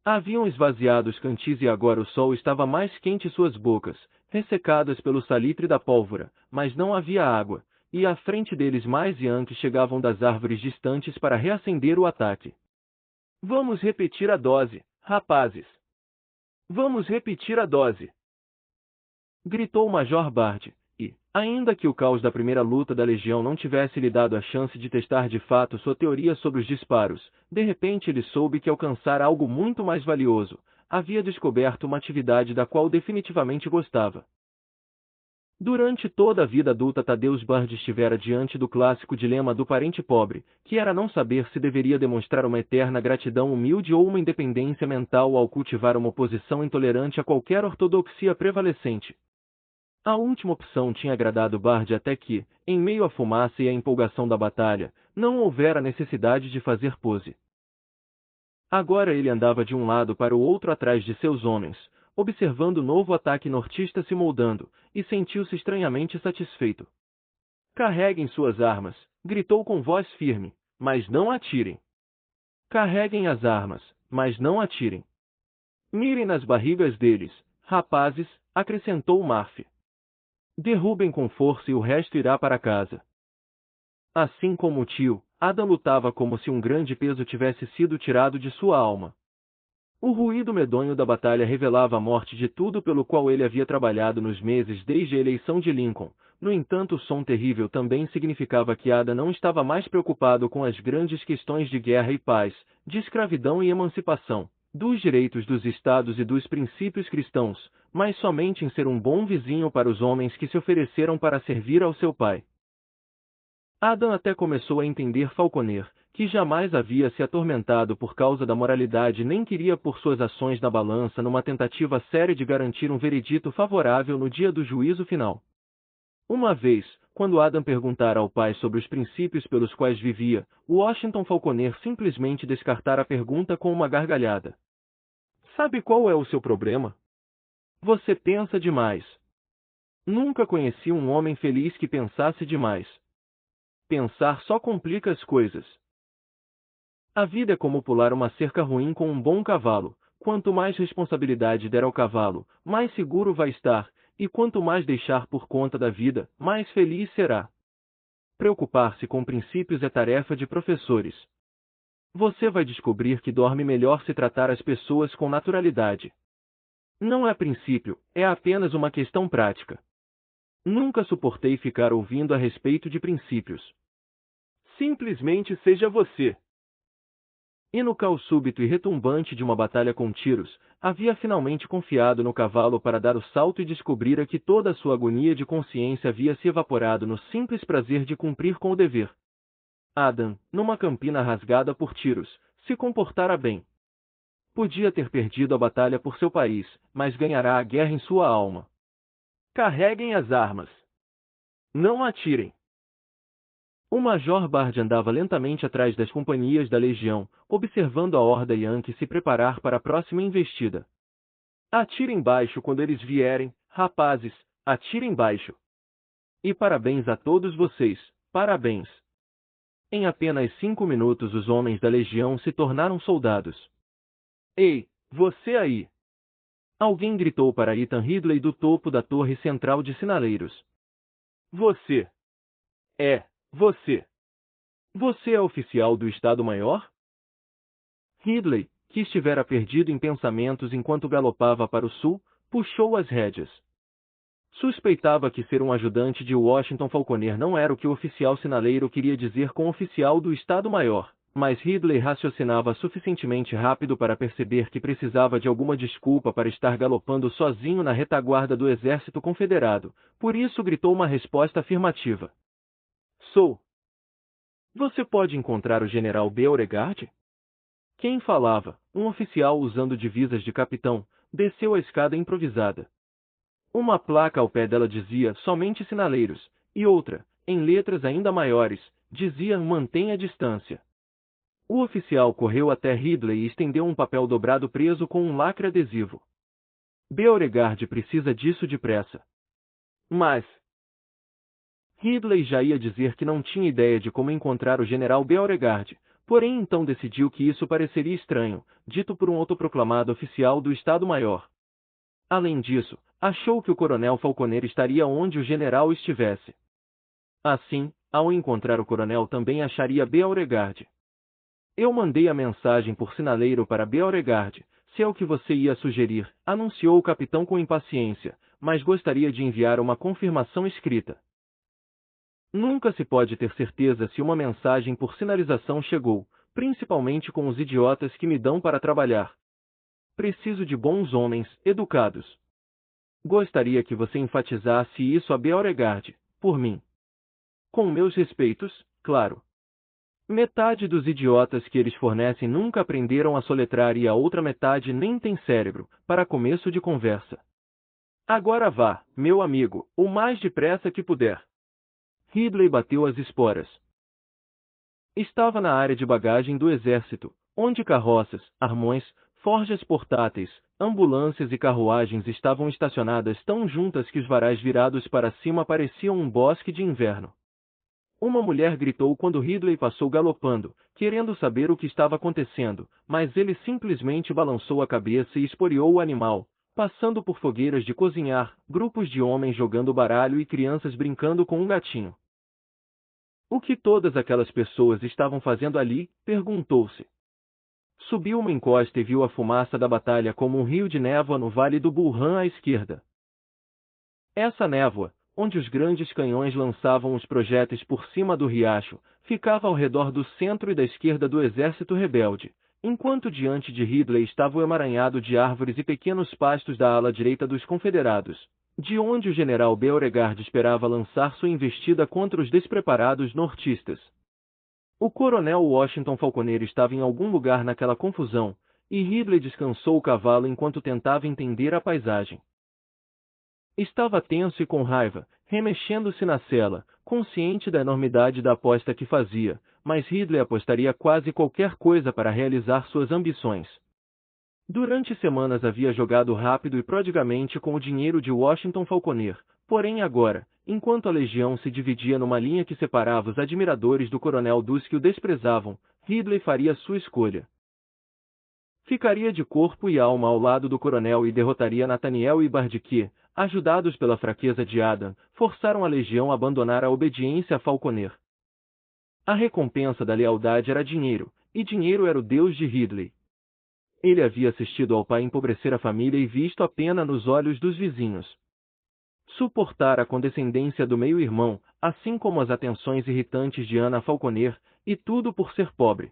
Haviam esvaziado os cantis e agora o sol estava mais quente e suas bocas, ressecadas pelo salitre da pólvora, mas não havia água, e à frente deles mais Yankees chegavam das árvores distantes para reacender o ataque. Vamos repetir a dose, rapazes! Vamos repetir a dose! Gritou o Major Bard, e, ainda que o caos da primeira luta da Legião não tivesse lhe dado a chance de testar de fato sua teoria sobre os disparos, de repente ele soube que alcançara algo muito mais valioso, havia descoberto uma atividade da qual definitivamente gostava. Durante toda a vida adulta Thaddeus Bard estivera diante do clássico dilema do parente pobre, que era não saber se deveria demonstrar uma eterna gratidão humilde ou uma independência mental ao cultivar uma oposição intolerante a qualquer ortodoxia prevalecente. A última opção tinha agradado Bard até que, em meio à fumaça e à empolgação da batalha, não houvera necessidade de fazer pose. Agora ele andava de um lado para o outro atrás de seus homens, observando o novo ataque nortista se moldando, e sentiu-se estranhamente satisfeito. Carreguem suas armas, gritou com voz firme, mas não atirem. Carreguem as armas, mas não atirem. Mirem nas barrigas deles, rapazes, acrescentou Murphy. Derrubem com força e o resto irá para casa. Assim como o tio, Adam lutava como se um grande peso tivesse sido tirado de sua alma. O ruído medonho da batalha revelava a morte de tudo pelo qual ele havia trabalhado nos meses desde a eleição de Lincoln. No entanto, o som terrível também significava que Adam não estava mais preocupado com as grandes questões de guerra e paz, de escravidão e emancipação, dos direitos dos estados e dos princípios cristãos, mas somente em ser um bom vizinho para os homens que se ofereceram para servir ao seu pai. Adam até começou a entender Falconer, que jamais havia se atormentado por causa da moralidade nem queria pôr suas ações na balança numa tentativa séria de garantir um veredito favorável no dia do juízo final. Uma vez, quando Adam perguntara ao pai sobre os princípios pelos quais vivia, Washington Falconer simplesmente descartara a pergunta com uma gargalhada. Sabe qual é o seu problema? Você pensa demais. Nunca conheci um homem feliz que pensasse demais. Pensar só complica as coisas. A vida é como pular uma cerca ruim com um bom cavalo. Quanto mais responsabilidade der ao cavalo, mais seguro vai estar, e quanto mais deixar por conta da vida, mais feliz será. Preocupar-se com princípios é tarefa de professores. Você vai descobrir que dorme melhor se tratar as pessoas com naturalidade. Não é princípio, é apenas uma questão prática. Nunca suportei ficar ouvindo a respeito de princípios. Simplesmente seja você. E no caos súbito e retumbante de uma batalha com tiros, havia finalmente confiado no cavalo para dar o salto e descobrira que toda a sua agonia de consciência havia se evaporado no simples prazer de cumprir com o dever. Adam, numa campina rasgada por tiros, se comportara bem. Podia ter perdido a batalha por seu país, mas ganhará a guerra em sua alma. Carreguem as armas. Não atirem. O Major Bard andava lentamente atrás das companhias da legião, observando a horda Yankee se preparar para a próxima investida. Atirem baixo quando eles vierem, rapazes, atirem baixo. E parabéns a todos vocês, parabéns. Em apenas 5 minutos os homens da legião se tornaram soldados. Ei, você aí! Alguém gritou para Ethan Ridley do topo da torre central de sinaleiros. Você! É, você! Você é oficial do Estado-Maior? Ridley, que estivera perdido em pensamentos enquanto galopava para o sul, puxou as rédeas. Suspeitava que ser um ajudante de Washington Falconer não era o que o oficial sinaleiro queria dizer com oficial do Estado-Maior, mas Ridley raciocinava suficientemente rápido para perceber que precisava de alguma desculpa para estar galopando sozinho na retaguarda do exército confederado, por isso gritou uma resposta afirmativa. Sou. Você pode encontrar o general Beauregard? Quem falava, um oficial usando divisas de capitão, desceu a escada improvisada. Uma placa ao pé dela dizia somente sinaleiros, e outra, em letras ainda maiores, dizia mantenha distância. O oficial correu até Ridley e estendeu um papel dobrado preso com um lacre adesivo. Beauregard precisa disso depressa. Mas Ridley já ia dizer que não tinha ideia de como encontrar o general Beauregard, porém então decidiu que isso pareceria estranho, dito por um autoproclamado oficial do Estado-Maior. Além disso, achou que o coronel Falconer estaria onde o general estivesse. Assim, ao encontrar o coronel também acharia Beauregard. Eu mandei a mensagem por sinaleiro para Beauregard, se é o que você ia sugerir, anunciou o capitão com impaciência, mas gostaria de enviar uma confirmação escrita. Nunca se pode ter certeza se uma mensagem por sinalização chegou, principalmente com os idiotas que me dão para trabalhar. Preciso de bons homens, educados. Gostaria que você enfatizasse isso a Beauregard, por mim. Com meus respeitos, claro. Metade dos idiotas que eles fornecem nunca aprenderam a soletrar e a outra metade nem tem cérebro, para começo de conversa. Agora vá, meu amigo, o mais depressa que puder. Ridley bateu as esporas. Estava na área de bagagem do exército, onde carroças, armões, forjas portáteis, ambulâncias e carruagens estavam estacionadas tão juntas que os varais virados para cima pareciam um bosque de inverno. Uma mulher gritou quando Ridley passou galopando, querendo saber o que estava acontecendo, mas ele simplesmente balançou a cabeça e esporeou o animal, passando por fogueiras de cozinhar, grupos de homens jogando baralho e crianças brincando com um gatinho. O que todas aquelas pessoas estavam fazendo ali? Perguntou-se. Subiu uma encosta e viu a fumaça da batalha como um rio de névoa no vale do Bull Run à esquerda. Essa névoa, onde os grandes canhões lançavam os projéteis por cima do riacho, ficava ao redor do centro e da esquerda do exército rebelde, enquanto diante de Ridley estava o emaranhado de árvores e pequenos pastos da ala direita dos confederados, de onde o general Beauregard esperava lançar sua investida contra os despreparados nortistas. O coronel Washington Falconer estava em algum lugar naquela confusão, e Ridley descansou o cavalo enquanto tentava entender a paisagem. Estava tenso e com raiva, remexendo-se na sela, consciente da enormidade da aposta que fazia, mas Ridley apostaria quase qualquer coisa para realizar suas ambições. Durante semanas havia jogado rápido e prodigamente com o dinheiro de Washington Falconer, porém agora, enquanto a legião se dividia numa linha que separava os admiradores do coronel dos que o desprezavam, Ridley faria sua escolha. Ficaria de corpo e alma ao lado do coronel e derrotaria Nathaniel e Bard que, ajudados pela fraqueza de Adam, forçaram a legião a abandonar a obediência a Falconer. A recompensa da lealdade era dinheiro, e dinheiro era o Deus de Ridley. Ele havia assistido ao pai empobrecer a família e visto a pena nos olhos dos vizinhos. Suportar a condescendência do meio-irmão, assim como as atenções irritantes de Anna Falconer, e tudo por ser pobre.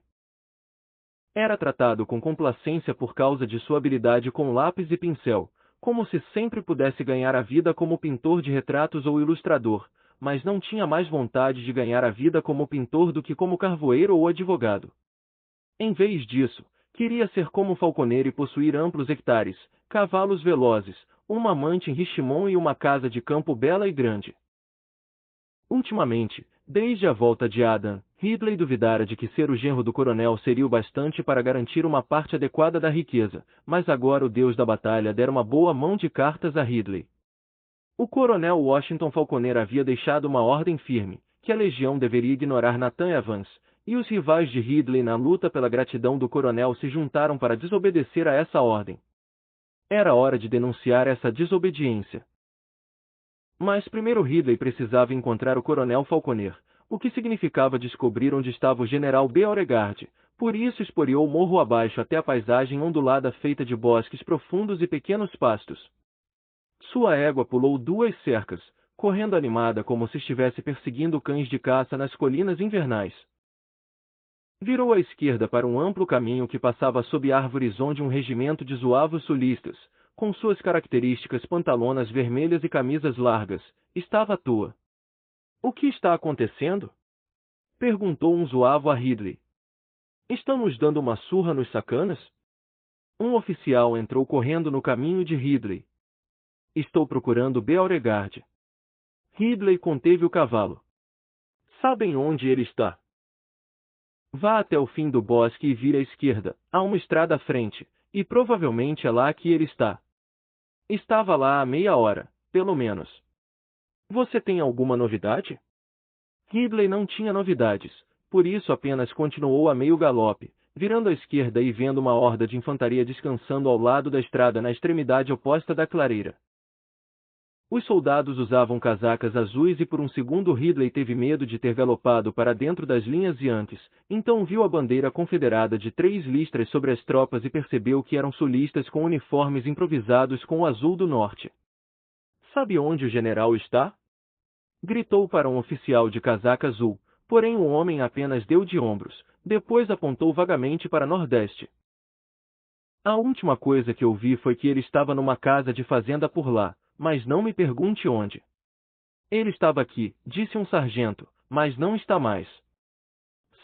Era tratado com complacência por causa de sua habilidade com lápis e pincel, como se sempre pudesse ganhar a vida como pintor de retratos ou ilustrador, mas não tinha mais vontade de ganhar a vida como pintor do que como carvoeiro ou advogado. Em vez disso, queria ser como Falconer e possuir amplos hectares, cavalos velozes, uma amante em Richmond e uma casa de campo bela e grande. Ultimamente, desde a volta de Adam, Ridley duvidara de que ser o genro do coronel seria o bastante para garantir uma parte adequada da riqueza, mas agora o deus da batalha dera uma boa mão de cartas a Ridley. O coronel Washington Falconer havia deixado uma ordem firme, que a legião deveria ignorar Nathan Evans, e os rivais de Ridley na luta pela gratidão do coronel se juntaram para desobedecer a essa ordem. Era hora de denunciar essa desobediência. Mas primeiro Ridley precisava encontrar o coronel Falconer, o que significava descobrir onde estava o general Beauregard, por isso esporeou morro abaixo até a paisagem ondulada feita de bosques profundos e pequenos pastos. Sua égua pulou 2 cercas, correndo animada como se estivesse perseguindo cães de caça nas colinas invernais. Virou à esquerda para um amplo caminho que passava sob árvores onde um regimento de zuavos sulistas, com suas características pantalonas vermelhas e camisas largas, estava à toa. "O que está acontecendo?" perguntou um zuavo a Ridley. "Estão nos dando uma surra nos sacanas?" Um oficial entrou correndo no caminho de Ridley. "Estou procurando Beauregard." Ridley conteve o cavalo. "Sabem onde ele está?" "Vá até o fim do bosque e vire à esquerda, há uma estrada à frente, e provavelmente é lá que ele está." "Estava lá há meia hora, pelo menos." "Você tem alguma novidade?" Ridley não tinha novidades, por isso apenas continuou a meio galope, virando à esquerda e vendo uma horda de infantaria descansando ao lado da estrada na extremidade oposta da clareira. Os soldados usavam casacas azuis e por um segundo Ridley teve medo de ter galopado para dentro das linhas e antes, então viu a bandeira confederada de 3 listras sobre as tropas e percebeu que eram sulistas com uniformes improvisados com o azul do norte. "Sabe onde o general está?" gritou para um oficial de casaca azul, porém o homem apenas deu de ombros, depois apontou vagamente para nordeste. "A última coisa que eu vi foi que ele estava numa casa de fazenda por lá, mas não me pergunte onde." "Ele estava aqui", disse um sargento, "mas não está mais."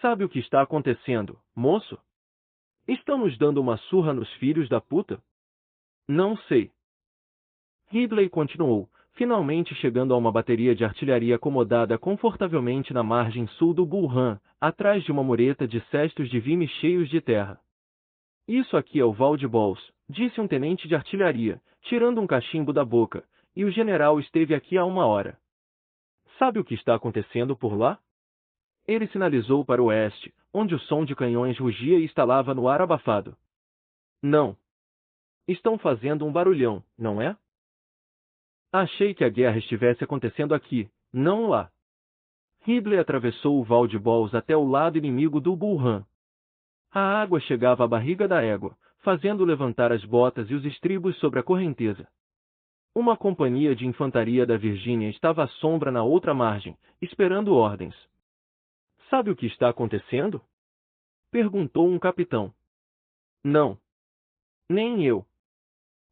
"Sabe o que está acontecendo, moço? Estão nos dando uma surra nos filhos da puta?" "Não sei." Ridley continuou, finalmente chegando a uma bateria de artilharia acomodada confortavelmente na margem sul do Bull Run, atrás de uma mureta de cestos de vime cheios de terra. "Isso aqui é o Val de Balls", disse um tenente de artilharia, tirando um cachimbo da boca, "e o general esteve aqui há 1 hora." "Sabe o que está acontecendo por lá?" Ele sinalizou para o oeste, onde o som de canhões rugia e estalava no ar abafado. "Não. Estão fazendo um barulhão, não é?" "Achei que a guerra estivesse acontecendo aqui, não lá." Ridley atravessou o Val de Balls até o lado inimigo do Bull Run. A água chegava à barriga da égua, fazendo levantar as botas e os estribos sobre a correnteza. Uma companhia de infantaria da Virgínia estava à sombra na outra margem, esperando ordens. "Sabe o que está acontecendo?" perguntou um capitão. Não. Nem eu.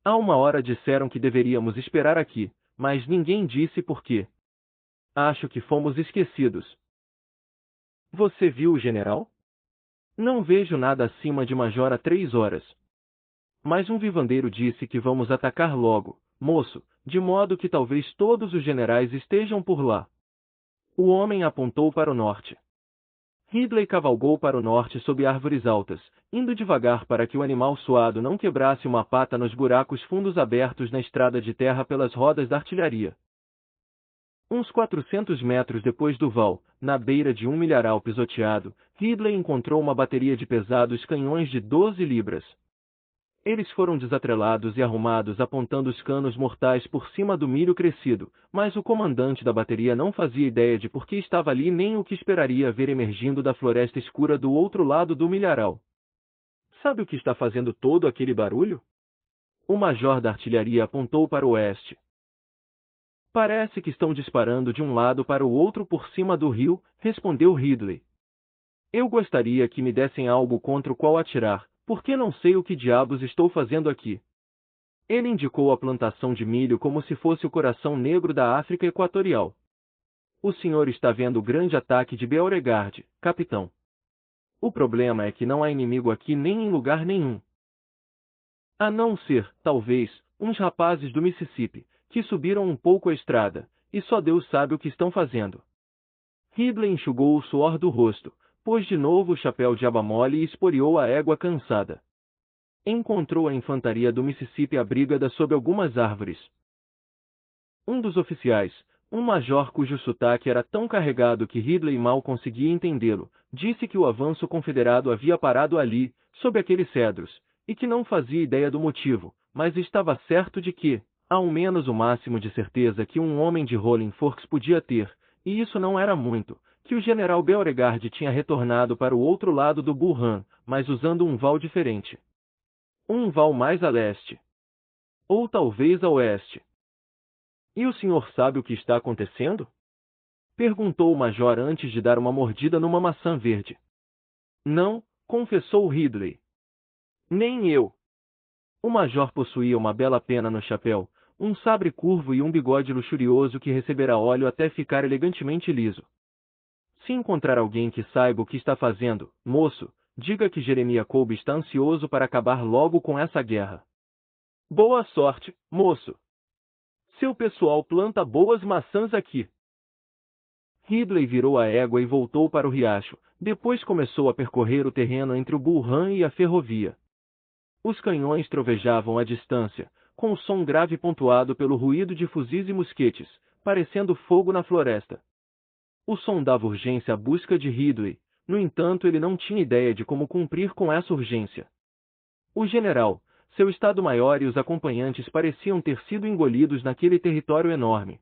Há uma hora disseram que deveríamos esperar aqui, mas ninguém disse por quê. Acho que fomos esquecidos. Você viu o general? Não vejo nada acima de major há 3 horas. Mas um vivandeiro disse que vamos atacar logo, moço, de modo que talvez todos os generais estejam por lá. O homem apontou para o norte. Ridley cavalgou para o norte sob árvores altas, indo devagar para que o animal suado não quebrasse uma pata nos buracos fundos abertos na estrada de terra pelas rodas da artilharia. Uns 400 metros depois do val, na beira de um milharal pisoteado, Ridley encontrou uma bateria de pesados canhões de 12 libras. Eles foram desatrelados e arrumados apontando os canos mortais por cima do milho crescido, mas o comandante da bateria não fazia ideia de por que estava ali nem o que esperaria ver emergindo da floresta escura do outro lado do milharal. Sabe o que está fazendo todo aquele barulho? O major da artilharia apontou para o oeste. Parece que estão disparando de um lado para o outro por cima do rio, respondeu Ridley. Eu gostaria que me dessem algo contra o qual atirar, porque não sei o que diabos estou fazendo aqui. Ele indicou a plantação de milho como se fosse o coração negro da África Equatorial. O senhor está vendo o grande ataque de Beauregard, capitão. O problema é que não há inimigo aqui nem em lugar nenhum. A não ser, talvez, uns rapazes do Mississippi, que subiram um pouco a estrada, e só Deus sabe o que estão fazendo. Ridley enxugou o suor do rosto, pôs de novo o chapéu de aba mole e esporeou a égua cansada. Encontrou a infantaria do Mississippi abrigada sob algumas árvores. Um dos oficiais, um major cujo sotaque era tão carregado que Ridley mal conseguia entendê-lo, disse que o avanço confederado havia parado ali, sob aqueles cedros, e que não fazia ideia do motivo, mas estava certo de que, ao menos o máximo de certeza que um homem de Rolling Forks podia ter, e isso não era muito, que o general Beauregard tinha retornado para o outro lado do Bull Run, mas usando um val diferente. Um val mais a leste. Ou talvez a oeste. E o senhor sabe o que está acontecendo? Perguntou o major antes de dar uma mordida numa maçã verde. Não, confessou Ridley. Nem eu. O major possuía uma bela pena no chapéu, um sabre curvo e um bigode luxurioso que recebera óleo até ficar elegantemente liso. Se encontrar alguém que saiba o que está fazendo, moço, diga que Jeremiah Colby está ansioso para acabar logo com essa guerra. Boa sorte, moço. Seu pessoal planta boas maçãs aqui. Ridley virou a égua e voltou para o riacho, depois começou a percorrer o terreno entre o Bull Run e a ferrovia. Os canhões trovejavam à distância, com o som grave pontuado pelo ruído de fuzis e mosquetes, parecendo fogo na floresta. O som dava urgência à busca de Ridley, no entanto ele não tinha ideia de como cumprir com essa urgência. O general, seu estado-maior e os acompanhantes pareciam ter sido engolidos naquele território enorme.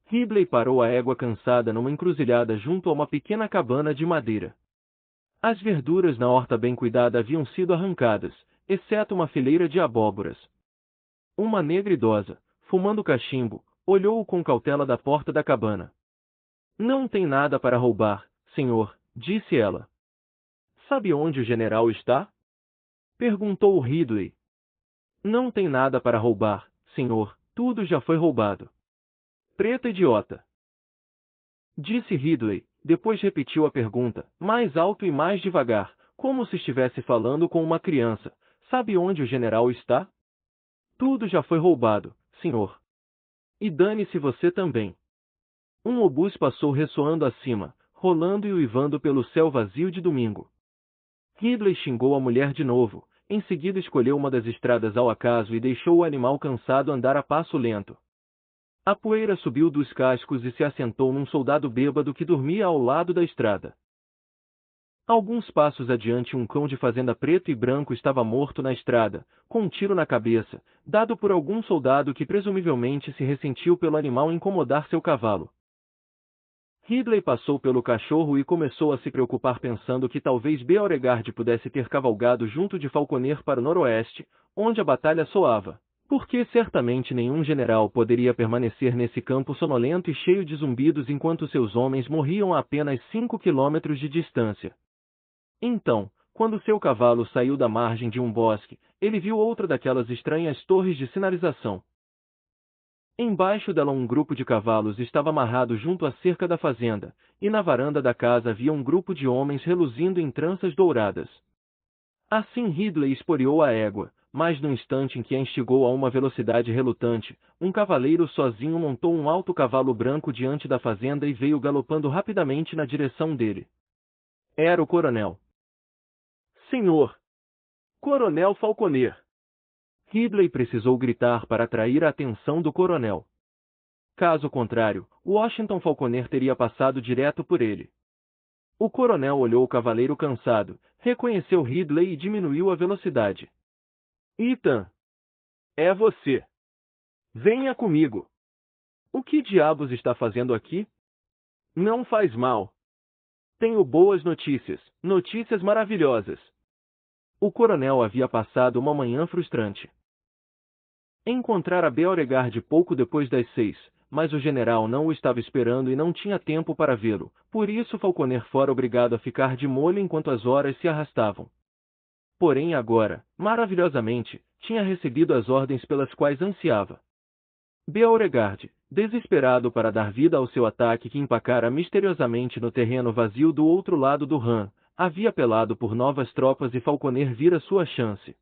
Ridley parou a égua cansada numa encruzilhada junto a uma pequena cabana de madeira. As verduras na horta bem cuidada haviam sido arrancadas, exceto uma fileira de abóboras. Uma negra idosa, fumando cachimbo, olhou-o com cautela da porta da cabana. Não tem nada para roubar, senhor, disse ela. Sabe onde o general está? Perguntou Ridley. Não tem nada para roubar, senhor, tudo já foi roubado. Preta idiota. Disse Ridley, depois repetiu a pergunta, mais alto e mais devagar, como se estivesse falando com uma criança. Sabe onde o general está? Tudo já foi roubado, senhor. E dane-se você também. Um obus passou ressoando acima, rolando e uivando pelo céu vazio de domingo. Ridley xingou a mulher de novo, em seguida escolheu uma das estradas ao acaso e deixou o animal cansado andar a passo lento. A poeira subiu dos cascos e se assentou num soldado bêbado que dormia ao lado da estrada. Alguns passos adiante um cão de fazenda preto e branco estava morto na estrada, com um tiro na cabeça, dado por algum soldado que presumivelmente se ressentiu pelo animal incomodar seu cavalo. Ridley passou pelo cachorro e começou a se preocupar pensando que talvez Beauregard pudesse ter cavalgado junto de Falconer para o noroeste, onde a batalha soava. Porque certamente nenhum general poderia permanecer nesse campo sonolento e cheio de zumbidos enquanto seus homens morriam a apenas 5 quilômetros de distância. Então, Quando seu cavalo saiu da margem de um bosque, ele viu outra daquelas estranhas torres de sinalização. Embaixo dela um grupo de cavalos estava amarrado junto à cerca da fazenda, e na varanda da casa havia um grupo de homens reluzindo em tranças douradas. Assim Ridley esporeou a égua, mas no instante em que a instigou a uma velocidade relutante, um cavaleiro sozinho montou um alto cavalo branco diante da fazenda e veio galopando rapidamente na direção dele. Era o coronel. Senhor! Coronel Falconer! Ridley precisou gritar para atrair a atenção do coronel. Caso contrário, Washington Falconer teria passado direto por ele. O coronel olhou o cavaleiro cansado, reconheceu Ridley e diminuiu a velocidade. Ethan! É você! Venha comigo! O que diabos está fazendo aqui? Não faz mal. Tenho boas notícias, notícias maravilhosas. O coronel havia passado uma manhã frustrante. Encontrara Beauregard pouco depois das 6, mas o general não o estava esperando e não tinha tempo para vê-lo, por isso Falconer fora obrigado a ficar de molho enquanto as horas se arrastavam. Porém agora, maravilhosamente, tinha recebido as ordens pelas quais ansiava. Beauregard, desesperado para dar vida ao seu ataque que empacara misteriosamente no terreno vazio do outro lado do Ran, havia apelado por novas tropas e Falconer vira sua chance.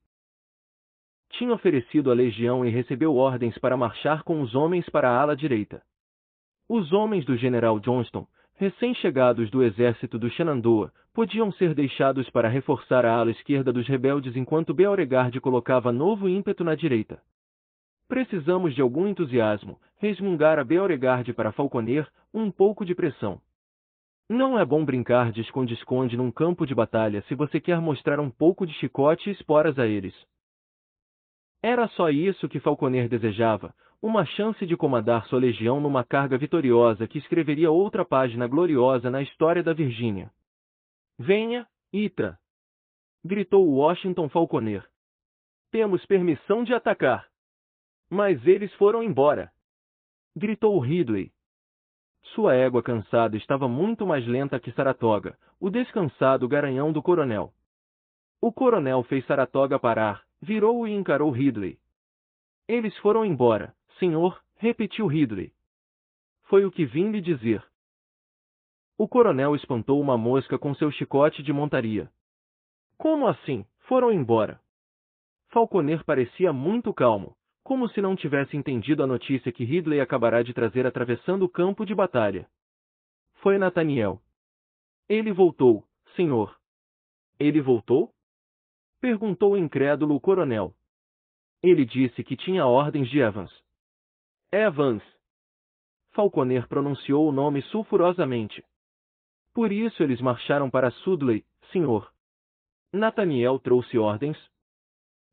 Tinha oferecido a legião e recebeu ordens para marchar com os homens para a ala direita. Os homens do general Johnston, recém-chegados do exército do Shenandoah, podiam ser deixados para reforçar a ala esquerda dos rebeldes enquanto Beauregard colocava novo ímpeto na direita. Precisamos de algum entusiasmo, resmungara Beauregard para Falconer, um pouco de pressão. Não é bom brincar de esconde-esconde num campo de batalha se você quer mostrar um pouco de chicote e esporas a eles. Era só isso que Falconer desejava, uma chance de comandar sua legião numa carga vitoriosa que escreveria outra página gloriosa na história da Virgínia. Venha, Ethan! Gritou Washington Falconer. Temos permissão de atacar. Mas eles foram embora. Gritou Ridley. Sua égua cansada estava muito mais lenta que Saratoga, o descansado garanhão do coronel. O coronel fez Saratoga parar, virou-o e encarou Ridley. Eles foram embora, senhor, repetiu Ridley. Foi o que vim lhe dizer. O coronel espantou uma mosca com seu chicote de montaria. Como assim, foram embora? Falconer parecia muito calmo, como se não tivesse entendido a notícia que Ridley acabará de trazer atravessando o campo de batalha. Foi Nathaniel. Ele voltou, senhor. Ele voltou? Perguntou incrédulo o coronel. Ele disse que tinha ordens de Evans. Evans! Falconer pronunciou o nome sulfurosamente. Por isso eles marcharam para Sudley, senhor. Nathaniel trouxe ordens?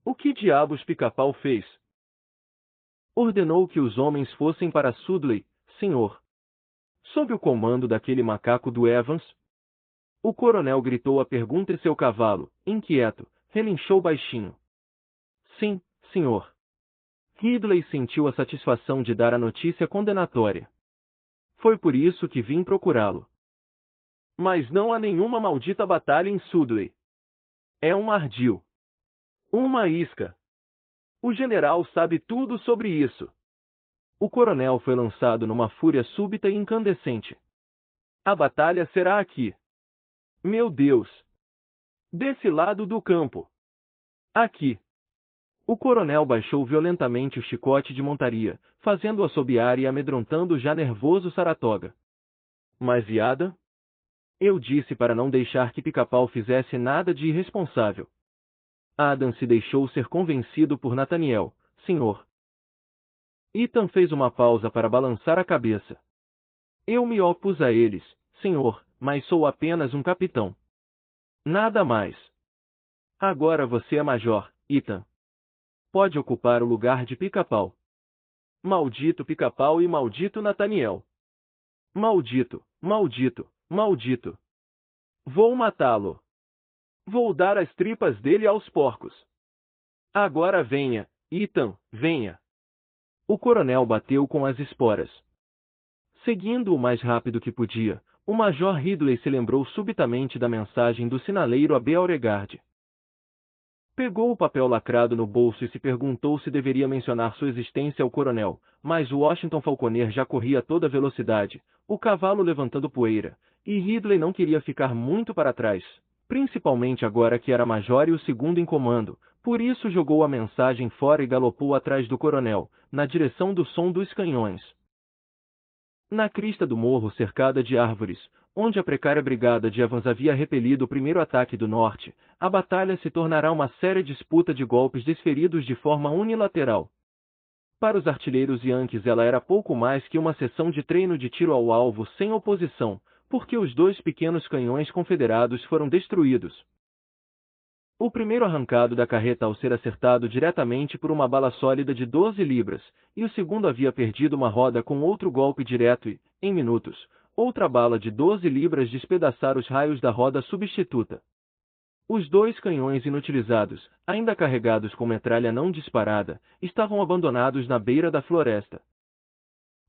O que diabos Pica-Pau fez? Ordenou que os homens fossem para Sudley, senhor. Sob o comando daquele macaco do Evans? O coronel gritou a pergunta e seu cavalo, inquieto, relinchou baixinho. Sim, senhor. Ridley sentiu a satisfação de dar a notícia condenatória. Foi por isso que vim procurá-lo. Mas não há nenhuma maldita batalha em Sudley. É um ardil. Uma isca. O general sabe tudo sobre isso. O coronel foi lançado numa fúria súbita e incandescente. A batalha será aqui. Meu Deus! Desse lado do campo. Aqui. O coronel baixou violentamente o chicote de montaria, fazendo-o assobiar e amedrontando o já nervoso Saratoga. Mas Iada? Eu disse para não deixar que Pica-Pau fizesse nada de irresponsável. Adam se deixou ser convencido por Nathaniel, senhor. Ethan fez uma pausa para balançar a cabeça. Eu me opus a eles, senhor, mas sou apenas um capitão. Nada mais. Agora você é major, Ethan. Pode ocupar o lugar de Pica-Pau. Maldito Pica-Pau e maldito Nathaniel. Maldito, maldito, maldito. Vou matá-lo. Vou dar as tripas dele aos porcos. Agora venha, Ethan, venha. O coronel bateu com as esporas. Seguindo o mais rápido que podia, o Major Ridley se lembrou subitamente da mensagem do sinaleiro a Beauregard. Pegou o papel lacrado no bolso e se perguntou se deveria mencionar sua existência ao coronel, mas o Washington Falconer já corria a toda velocidade, o cavalo levantando poeira, e Ridley não queria ficar muito para trás, principalmente agora que era major e o segundo em comando, por isso jogou a mensagem fora e galopou atrás do coronel, na direção do som dos canhões. Na crista do morro cercada de árvores, onde a precária brigada de Evans havia repelido o primeiro ataque do norte, a batalha se tornará uma séria disputa de golpes desferidos de forma unilateral. Para os artilheiros yankees ela era pouco mais que uma sessão de treino de tiro ao alvo sem oposição, porque os dois pequenos canhões confederados foram destruídos. O primeiro arrancado da carreta ao ser acertado diretamente por uma bala sólida de 12 libras, e o segundo havia perdido uma roda com outro golpe direto e, em minutos, outra bala de 12 libras despedaçara os raios da roda substituta. Os dois canhões inutilizados, ainda carregados com metralha não disparada, estavam abandonados na beira da floresta.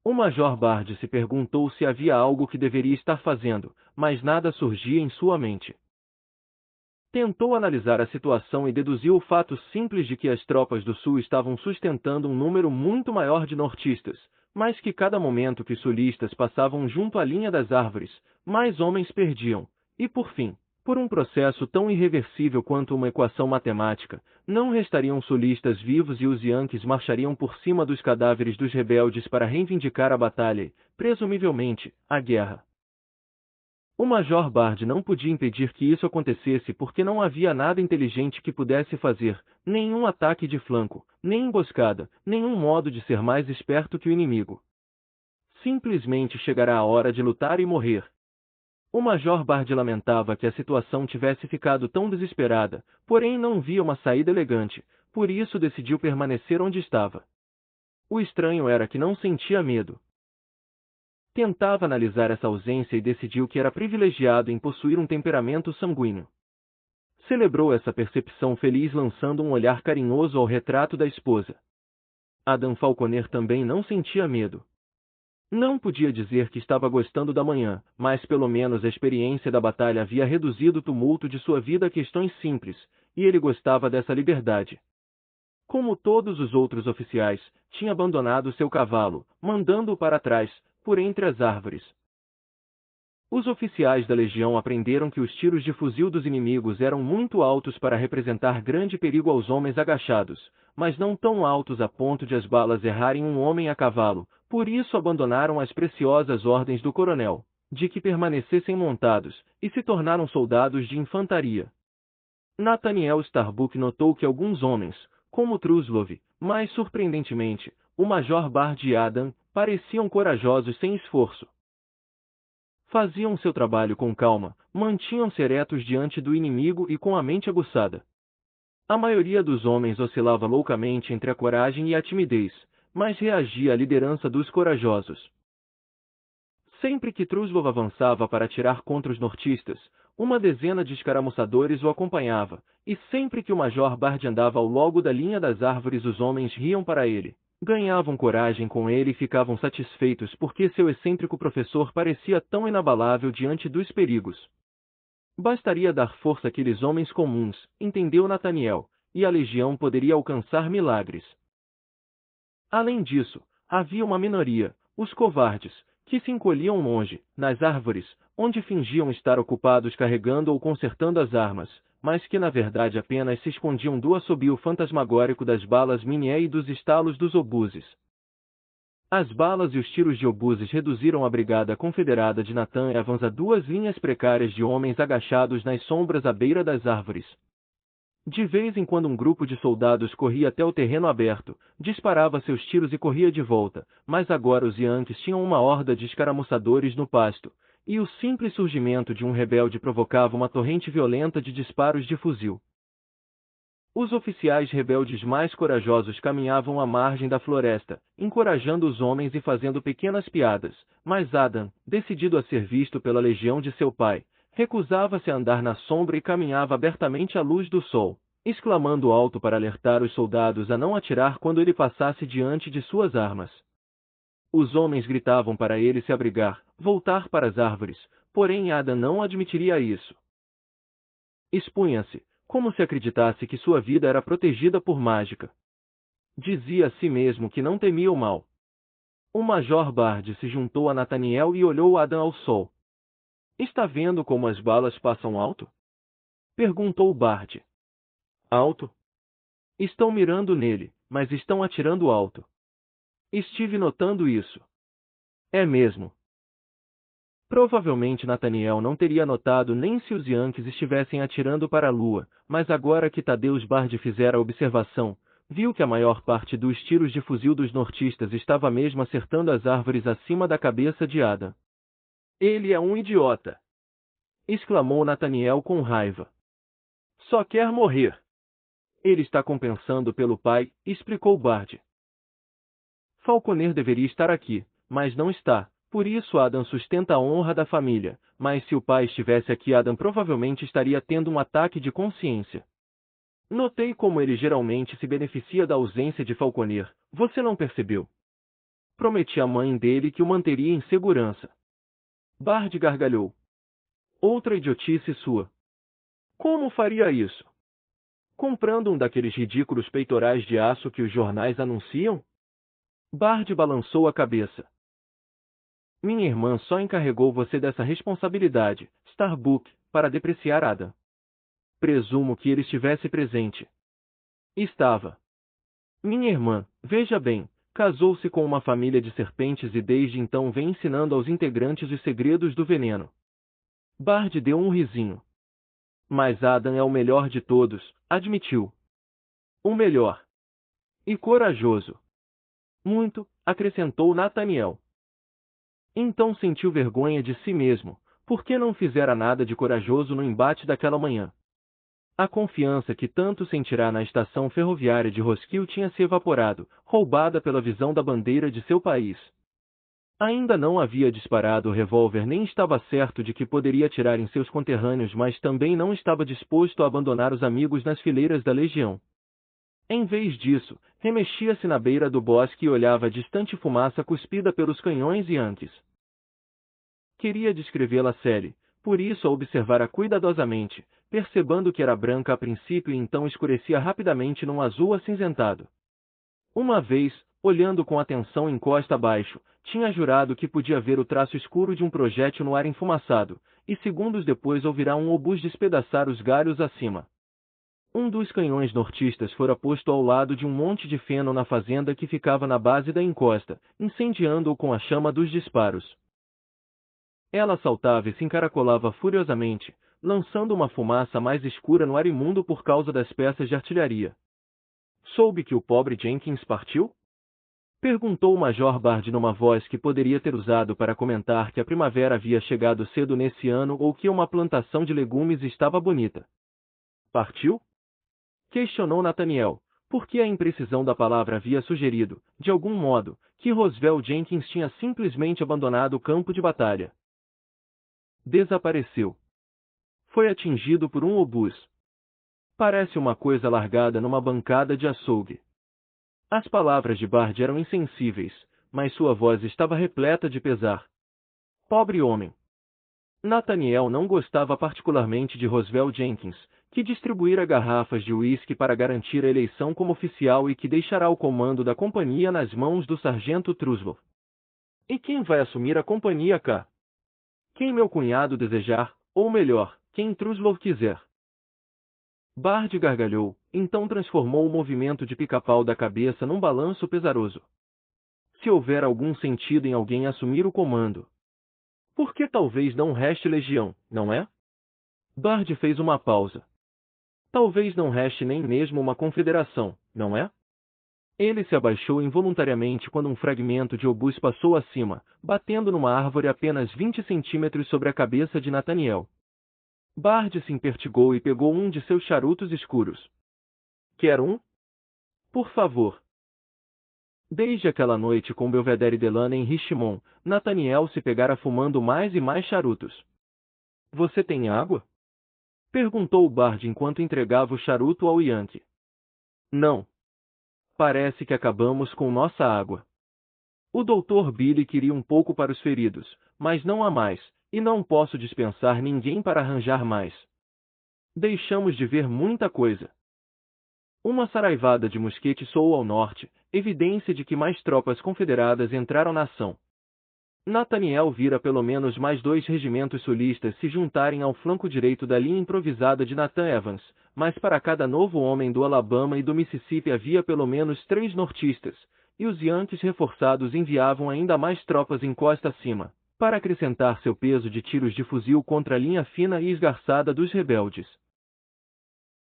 O Major Bard se perguntou se havia algo que deveria estar fazendo, mas nada surgia em sua mente. Tentou analisar a situação e deduziu o fato simples de que as tropas do Sul estavam sustentando um número muito maior de nortistas, mas que cada momento que sulistas passavam junto à linha das árvores, mais homens perdiam, e por fim, por um processo tão irreversível quanto uma equação matemática, não restariam sulistas vivos e os Yankees marchariam por cima dos cadáveres dos rebeldes para reivindicar a batalha e, presumivelmente, a guerra. O Major Bard não podia impedir que isso acontecesse porque não havia nada inteligente que pudesse fazer, nenhum ataque de flanco, nem emboscada, nenhum modo de ser mais esperto que o inimigo. Simplesmente chegará a hora de lutar e morrer. O Major Bard lamentava que a situação tivesse ficado tão desesperada, porém não via uma saída elegante, por isso decidiu permanecer onde estava. O estranho era que não sentia medo. Tentava analisar essa ausência e decidiu que era privilegiado em possuir um temperamento sanguíneo. Celebrou essa percepção feliz lançando um olhar carinhoso ao retrato da esposa. Adam Falconer também não sentia medo. Não podia dizer que estava gostando da manhã, mas pelo menos a experiência da batalha havia reduzido o tumulto de sua vida a questões simples, e ele gostava dessa liberdade. Como todos os outros oficiais, tinha abandonado seu cavalo, mandando-o para trás, por entre as árvores. Os oficiais da legião aprenderam que os tiros de fuzil dos inimigos eram muito altos para representar grande perigo aos homens agachados, mas não tão altos a ponto de as balas errarem um homem a cavalo, por isso abandonaram as preciosas ordens do coronel, de que permanecessem montados, e se tornaram soldados de infantaria. Nathaniel Starbuck notou que alguns homens, como Truslove, mais surpreendentemente, o Major Bard e Adam, pareciam corajosos sem esforço. Faziam seu trabalho com calma, mantinham-se eretos diante do inimigo e com a mente aguçada. A maioria dos homens oscilava loucamente entre a coragem e a timidez, mas reagia à liderança dos corajosos. Sempre que Truslove avançava para atirar contra os nortistas, uma dezena de escaramuçadores o acompanhava, e sempre que o Major Bard andava ao longo da linha das árvores os homens riam para ele. Ganhavam coragem com ele e ficavam satisfeitos porque seu excêntrico professor parecia tão inabalável diante dos perigos. Bastaria dar força àqueles homens comuns, entendeu Nathaniel, e a legião poderia alcançar milagres. Além disso, havia uma minoria, os covardes, que se encolhiam longe, nas árvores, onde fingiam estar ocupados carregando ou consertando as armas, mas que na verdade apenas se escondiam do assobio fantasmagórico das balas Minié e dos estalos dos obuses. As balas e os tiros de obuses reduziram a brigada confederada de Nathan Evans a duas linhas precárias de homens agachados nas sombras à beira das árvores. De vez em quando um grupo de soldados corria até o terreno aberto, disparava seus tiros e corria de volta, mas agora os Yankees tinham uma horda de escaramuçadores no pasto, e o simples surgimento de um rebelde provocava uma torrente violenta de disparos de fuzil. Os oficiais rebeldes mais corajosos caminhavam à margem da floresta, encorajando os homens e fazendo pequenas piadas, mas Adam, decidido a ser visto pela legião de seu pai, recusava-se a andar na sombra e caminhava abertamente à luz do sol, exclamando alto para alertar os soldados a não atirar quando ele passasse diante de suas armas. Os homens gritavam para ele se abrigar, voltar para as árvores, porém Adam não admitiria isso. Expunha-se, como se acreditasse que sua vida era protegida por mágica. Dizia a si mesmo que não temia o mal. O Major Bard se juntou a Nathaniel e olhou Adam ao sol. Está vendo como as balas passam alto? Perguntou Bard. Alto? Estão mirando nele, mas estão atirando alto. Estive notando isso. É mesmo. Provavelmente Nathaniel não teria notado nem se os Yankees estivessem atirando para a lua, mas agora que Thaddeus Bard fizera a observação, viu que a maior parte dos tiros de fuzil dos nortistas estava mesmo acertando as árvores acima da cabeça de Adam. Ele é um idiota! Exclamou Nathaniel com raiva. Só quer morrer. Ele está compensando pelo pai, explicou Bard. Falconer deveria estar aqui, mas não está. Por isso Adam sustenta a honra da família, mas se o pai estivesse aqui Adam provavelmente estaria tendo um ataque de consciência. Notei como ele geralmente se beneficia da ausência de Falconer, você não percebeu? Prometi à mãe dele que o manteria em segurança. Bard gargalhou. Outra idiotice sua. Como faria isso? Comprando um daqueles ridículos peitorais de aço que os jornais anunciam? Bard balançou a cabeça. Minha irmã só encarregou você dessa responsabilidade, Starbuck, para depreciar Adam. Presumo que ele estivesse presente. Estava. Minha irmã, veja bem, casou-se com uma família de serpentes e desde então vem ensinando aos integrantes os segredos do veneno. Bard deu um risinho. Mas Adam é o melhor de todos, admitiu. O melhor. E corajoso. Muito, acrescentou Nathaniel. Então sentiu vergonha de si mesmo, porque não fizera nada de corajoso no embate daquela manhã. A confiança que tanto sentirá na estação ferroviária de Roskill tinha se evaporado, roubada pela visão da bandeira de seu país. Ainda não havia disparado o revólver nem estava certo de que poderia atirar em seus conterrâneos, mas também não estava disposto a abandonar os amigos nas fileiras da legião. Em vez disso, remexia-se na beira do bosque e olhava a distante fumaça cuspida pelos canhões Yankees. Queria descrevê-la séria, por isso a observara cuidadosamente, percebendo que era branca a princípio e então escurecia rapidamente num azul acinzentado. Uma vez, olhando com atenção em costa abaixo, tinha jurado que podia ver o traço escuro de um projétil no ar enfumaçado, e segundos depois ouvirá um obus despedaçar os galhos acima. Um dos canhões nortistas fora posto ao lado de um monte de feno na fazenda que ficava na base da encosta, incendiando-o com a chama dos disparos. Ela saltava e se encaracolava furiosamente, lançando uma fumaça mais escura no ar imundo por causa das peças de artilharia. Soube que o pobre Jenkins partiu? Perguntou o Major Bard numa voz que poderia ter usado para comentar que a primavera havia chegado cedo nesse ano ou que uma plantação de legumes estava bonita. Partiu? Questionou Nathaniel, porque a imprecisão da palavra havia sugerido, de algum modo, que Roosevelt Jenkins tinha simplesmente abandonado o campo de batalha. Desapareceu. Foi atingido por um obus. Parece uma coisa largada numa bancada de açougue. As palavras de Bard eram insensíveis, mas sua voz estava repleta de pesar. Pobre homem. Nathaniel não gostava particularmente de Roosevelt Jenkins, que distribuíra garrafas de uísque para garantir a eleição como oficial e que deixará o comando da companhia nas mãos do sargento Truslow. E quem vai assumir a companhia cá? Quem meu cunhado desejar, ou melhor, quem Truslow quiser. Bard gargalhou, então transformou o movimento de pica-pau da cabeça num balanço pesaroso. Se houver algum sentido em alguém assumir o comando, por que talvez não reste legião, não é? Bard fez uma pausa. Talvez não reste nem mesmo uma confederação, não é? Ele se abaixou involuntariamente quando um fragmento de obus passou acima, batendo numa árvore apenas 20 centímetros sobre a cabeça de Nathaniel. Bard se impertigou e pegou um de seus charutos escuros. Quer um? Por favor. Desde aquela noite com Belvedere Delano em Richmond, Nathaniel se pegara fumando mais e mais charutos. Você tem água? Perguntou Bard enquanto entregava o charuto ao Yankee. Não. Parece que acabamos com nossa água. O Dr. Billy queria um pouco para os feridos, mas não há mais, e não posso dispensar ninguém para arranjar mais. Deixamos de ver muita coisa. Uma saraivada de mosquete soou ao norte, evidência de que mais tropas confederadas entraram na ação. Nathaniel vira pelo menos mais 2 regimentos sulistas se juntarem ao flanco direito da linha improvisada de Nathan Evans, mas para cada novo homem do Alabama e do Mississippi havia pelo menos 3 nortistas, e os Yankees reforçados enviavam ainda mais tropas em costa acima, para acrescentar seu peso de tiros de fuzil contra a linha fina e esgarçada dos rebeldes.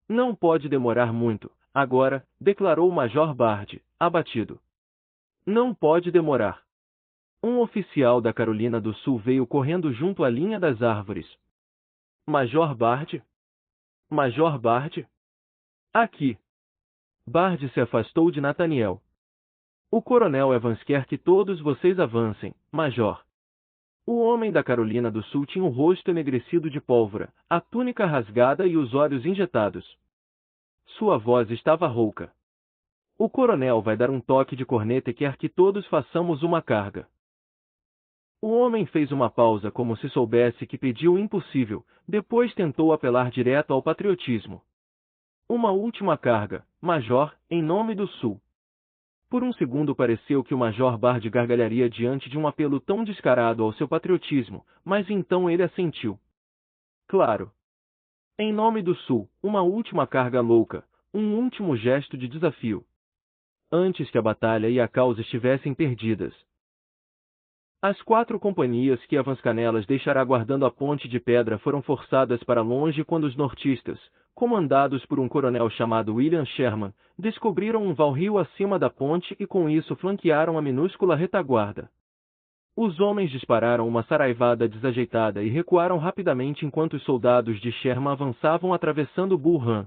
Não pode demorar muito, agora, declarou o Major Bard, abatido. Não pode demorar. Um oficial da Carolina do Sul veio correndo junto à linha das árvores. Major Bard? Major Bard? Aqui. Bard se afastou de Nathaniel. O coronel Evans quer que todos vocês avancem, Major. O homem da Carolina do Sul tinha o rosto enegrecido de pólvora, a túnica rasgada e os olhos injetados. Sua voz estava rouca. O coronel vai dar um toque de corneta e quer que todos façamos uma carga. O homem fez uma pausa como se soubesse que pediu o impossível, depois tentou apelar direto ao patriotismo. Uma última carga, Major, em nome do Sul. Por um segundo pareceu que o Major Bard gargalharia diante de um apelo tão descarado ao seu patriotismo, mas então ele assentiu. Claro. Em nome do Sul, uma última carga louca, um último gesto de desafio. Antes que a batalha e a causa estivessem perdidas. As 4 companhias que Evans Canelas deixará guardando a ponte de pedra foram forçadas para longe quando os nortistas, comandados por um coronel chamado William Sherman, descobriram um val-rio acima da ponte e com isso flanquearam a minúscula retaguarda. Os homens dispararam uma saraivada desajeitada e recuaram rapidamente enquanto os soldados de Sherman avançavam atravessando Bull Run.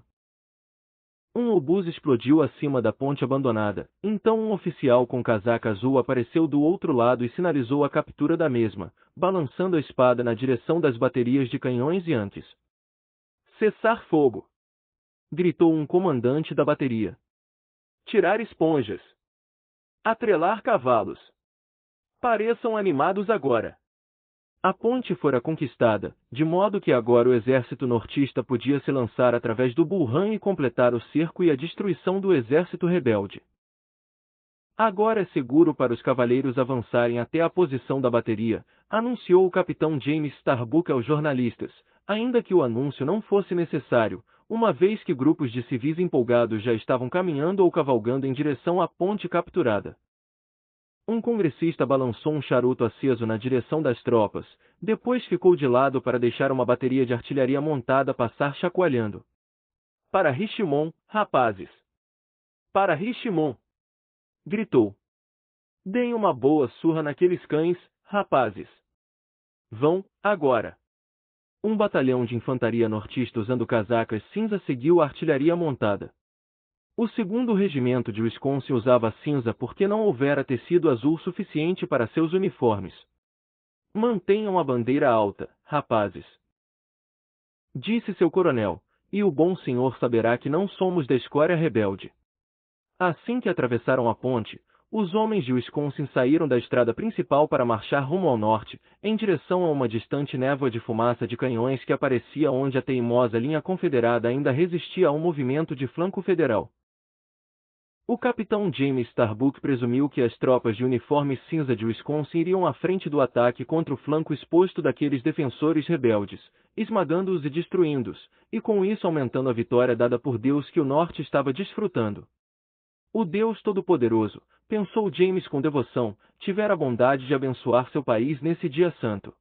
Um obus explodiu acima da ponte abandonada, então um oficial com casaca azul apareceu do outro lado e sinalizou a captura da mesma, balançando a espada na direção das baterias de canhões e antes. Cessar fogo! Gritou um comandante da bateria. Tirar esponjas. Atrelar cavalos. Pareçam animados agora. A ponte fora conquistada, de modo que agora o exército nortista podia se lançar através do Bull Run e completar o cerco e a destruição do exército rebelde. Agora é seguro para os cavaleiros avançarem até a posição da bateria, anunciou o capitão James Starbuck aos jornalistas, ainda que o anúncio não fosse necessário, uma vez que grupos de civis empolgados já estavam caminhando ou cavalgando em direção à ponte capturada. Um congressista balançou um charuto aceso na direção das tropas, depois ficou de lado para deixar uma bateria de artilharia montada passar chacoalhando. Para Richmond, rapazes! Para Richmond! Gritou. Deem uma boa surra naqueles cães, rapazes! Vão, agora! Um batalhão de infantaria nortista usando casacas cinza seguiu a artilharia montada. O 2º Regimento de Wisconsin usava cinza porque não houvera tecido azul suficiente para seus uniformes. Mantenham a bandeira alta, rapazes. Disse seu coronel, e o bom senhor saberá que não somos da escória rebelde. Assim que atravessaram a ponte, os homens de Wisconsin saíram da estrada principal para marchar rumo ao norte, em direção a uma distante névoa de fumaça de canhões que aparecia onde a teimosa linha confederada ainda resistia a um movimento de flanco federal. O capitão James Starbuck presumiu que as tropas de uniforme cinza de Wisconsin iriam à frente do ataque contra o flanco exposto daqueles defensores rebeldes, esmagando-os e destruindo-os, e com isso aumentando a vitória dada por Deus que o norte estava desfrutando. O Deus Todo-Poderoso, pensou James com devoção, tivera a bondade de abençoar seu país nesse dia santo.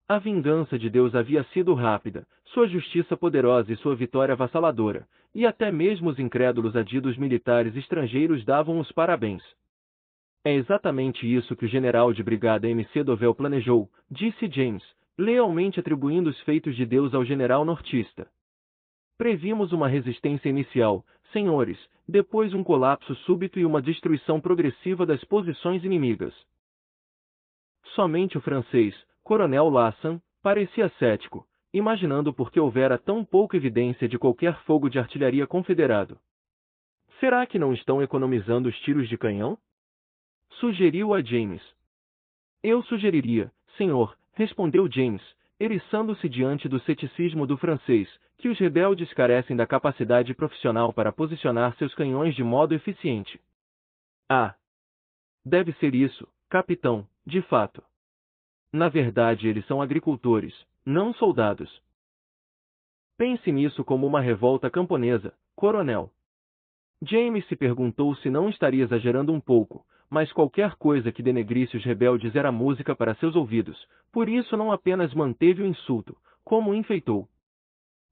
A vingança de Deus havia sido rápida, sua justiça poderosa e sua vitória avassaladora, e até mesmo os incrédulos adidos militares estrangeiros davam os parabéns. É exatamente isso que o general de brigada M.C. Dovell planejou, disse James, lealmente atribuindo os feitos de Deus ao general nortista. Previmos uma resistência inicial, senhores, depois um colapso súbito e uma destruição progressiva das posições inimigas. Somente o francês, Coronel Lassan, parecia cético, imaginando por que houvera tão pouca evidência de qualquer fogo de artilharia confederado. Será que não estão economizando os tiros de canhão? sugeriu a James. Eu sugeriria, senhor, respondeu James, eriçando-se diante do ceticismo do francês, que os rebeldes carecem da capacidade profissional para posicionar seus canhões de modo eficiente. Ah! Deve ser isso, capitão, de fato. Na verdade, eles são agricultores, não soldados. Pense nisso como uma revolta camponesa, coronel. James se perguntou se não estaria exagerando um pouco, mas qualquer coisa que denegrisse os rebeldes era música para seus ouvidos, por isso não apenas manteve o insulto, como o enfeitou.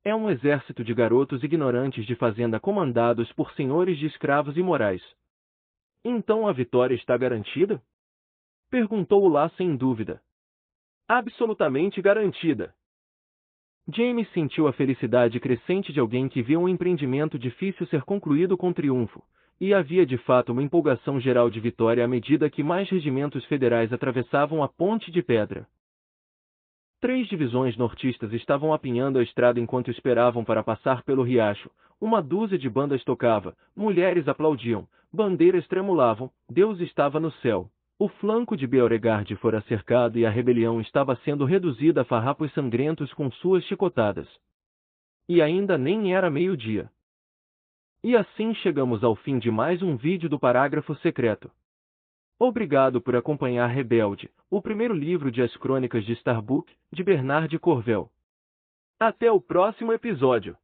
É um exército de garotos ignorantes de fazenda comandados por senhores de escravos imorais. Então a vitória está garantida? Perguntou-o lá sem dúvida. Absolutamente garantida. James sentiu a felicidade crescente de alguém que viu um empreendimento difícil ser concluído com triunfo, e havia de fato uma empolgação geral de vitória à medida que mais regimentos federais atravessavam a Ponte de Pedra. 3 divisões nortistas estavam apinhando a estrada enquanto esperavam para passar pelo riacho. Uma dúzia de bandas tocava, mulheres aplaudiam, bandeiras tremulavam, Deus estava no céu. O flanco de Beauregard fora cercado e a rebelião estava sendo reduzida a farrapos sangrentos com suas chicotadas. E ainda nem era meio-dia. E assim chegamos ao fim de mais um vídeo do Parágrafo Secreto. Obrigado por acompanhar Rebelde, o primeiro livro de As Crônicas de Starbuck, de Bernard de Corvel. Até o próximo episódio.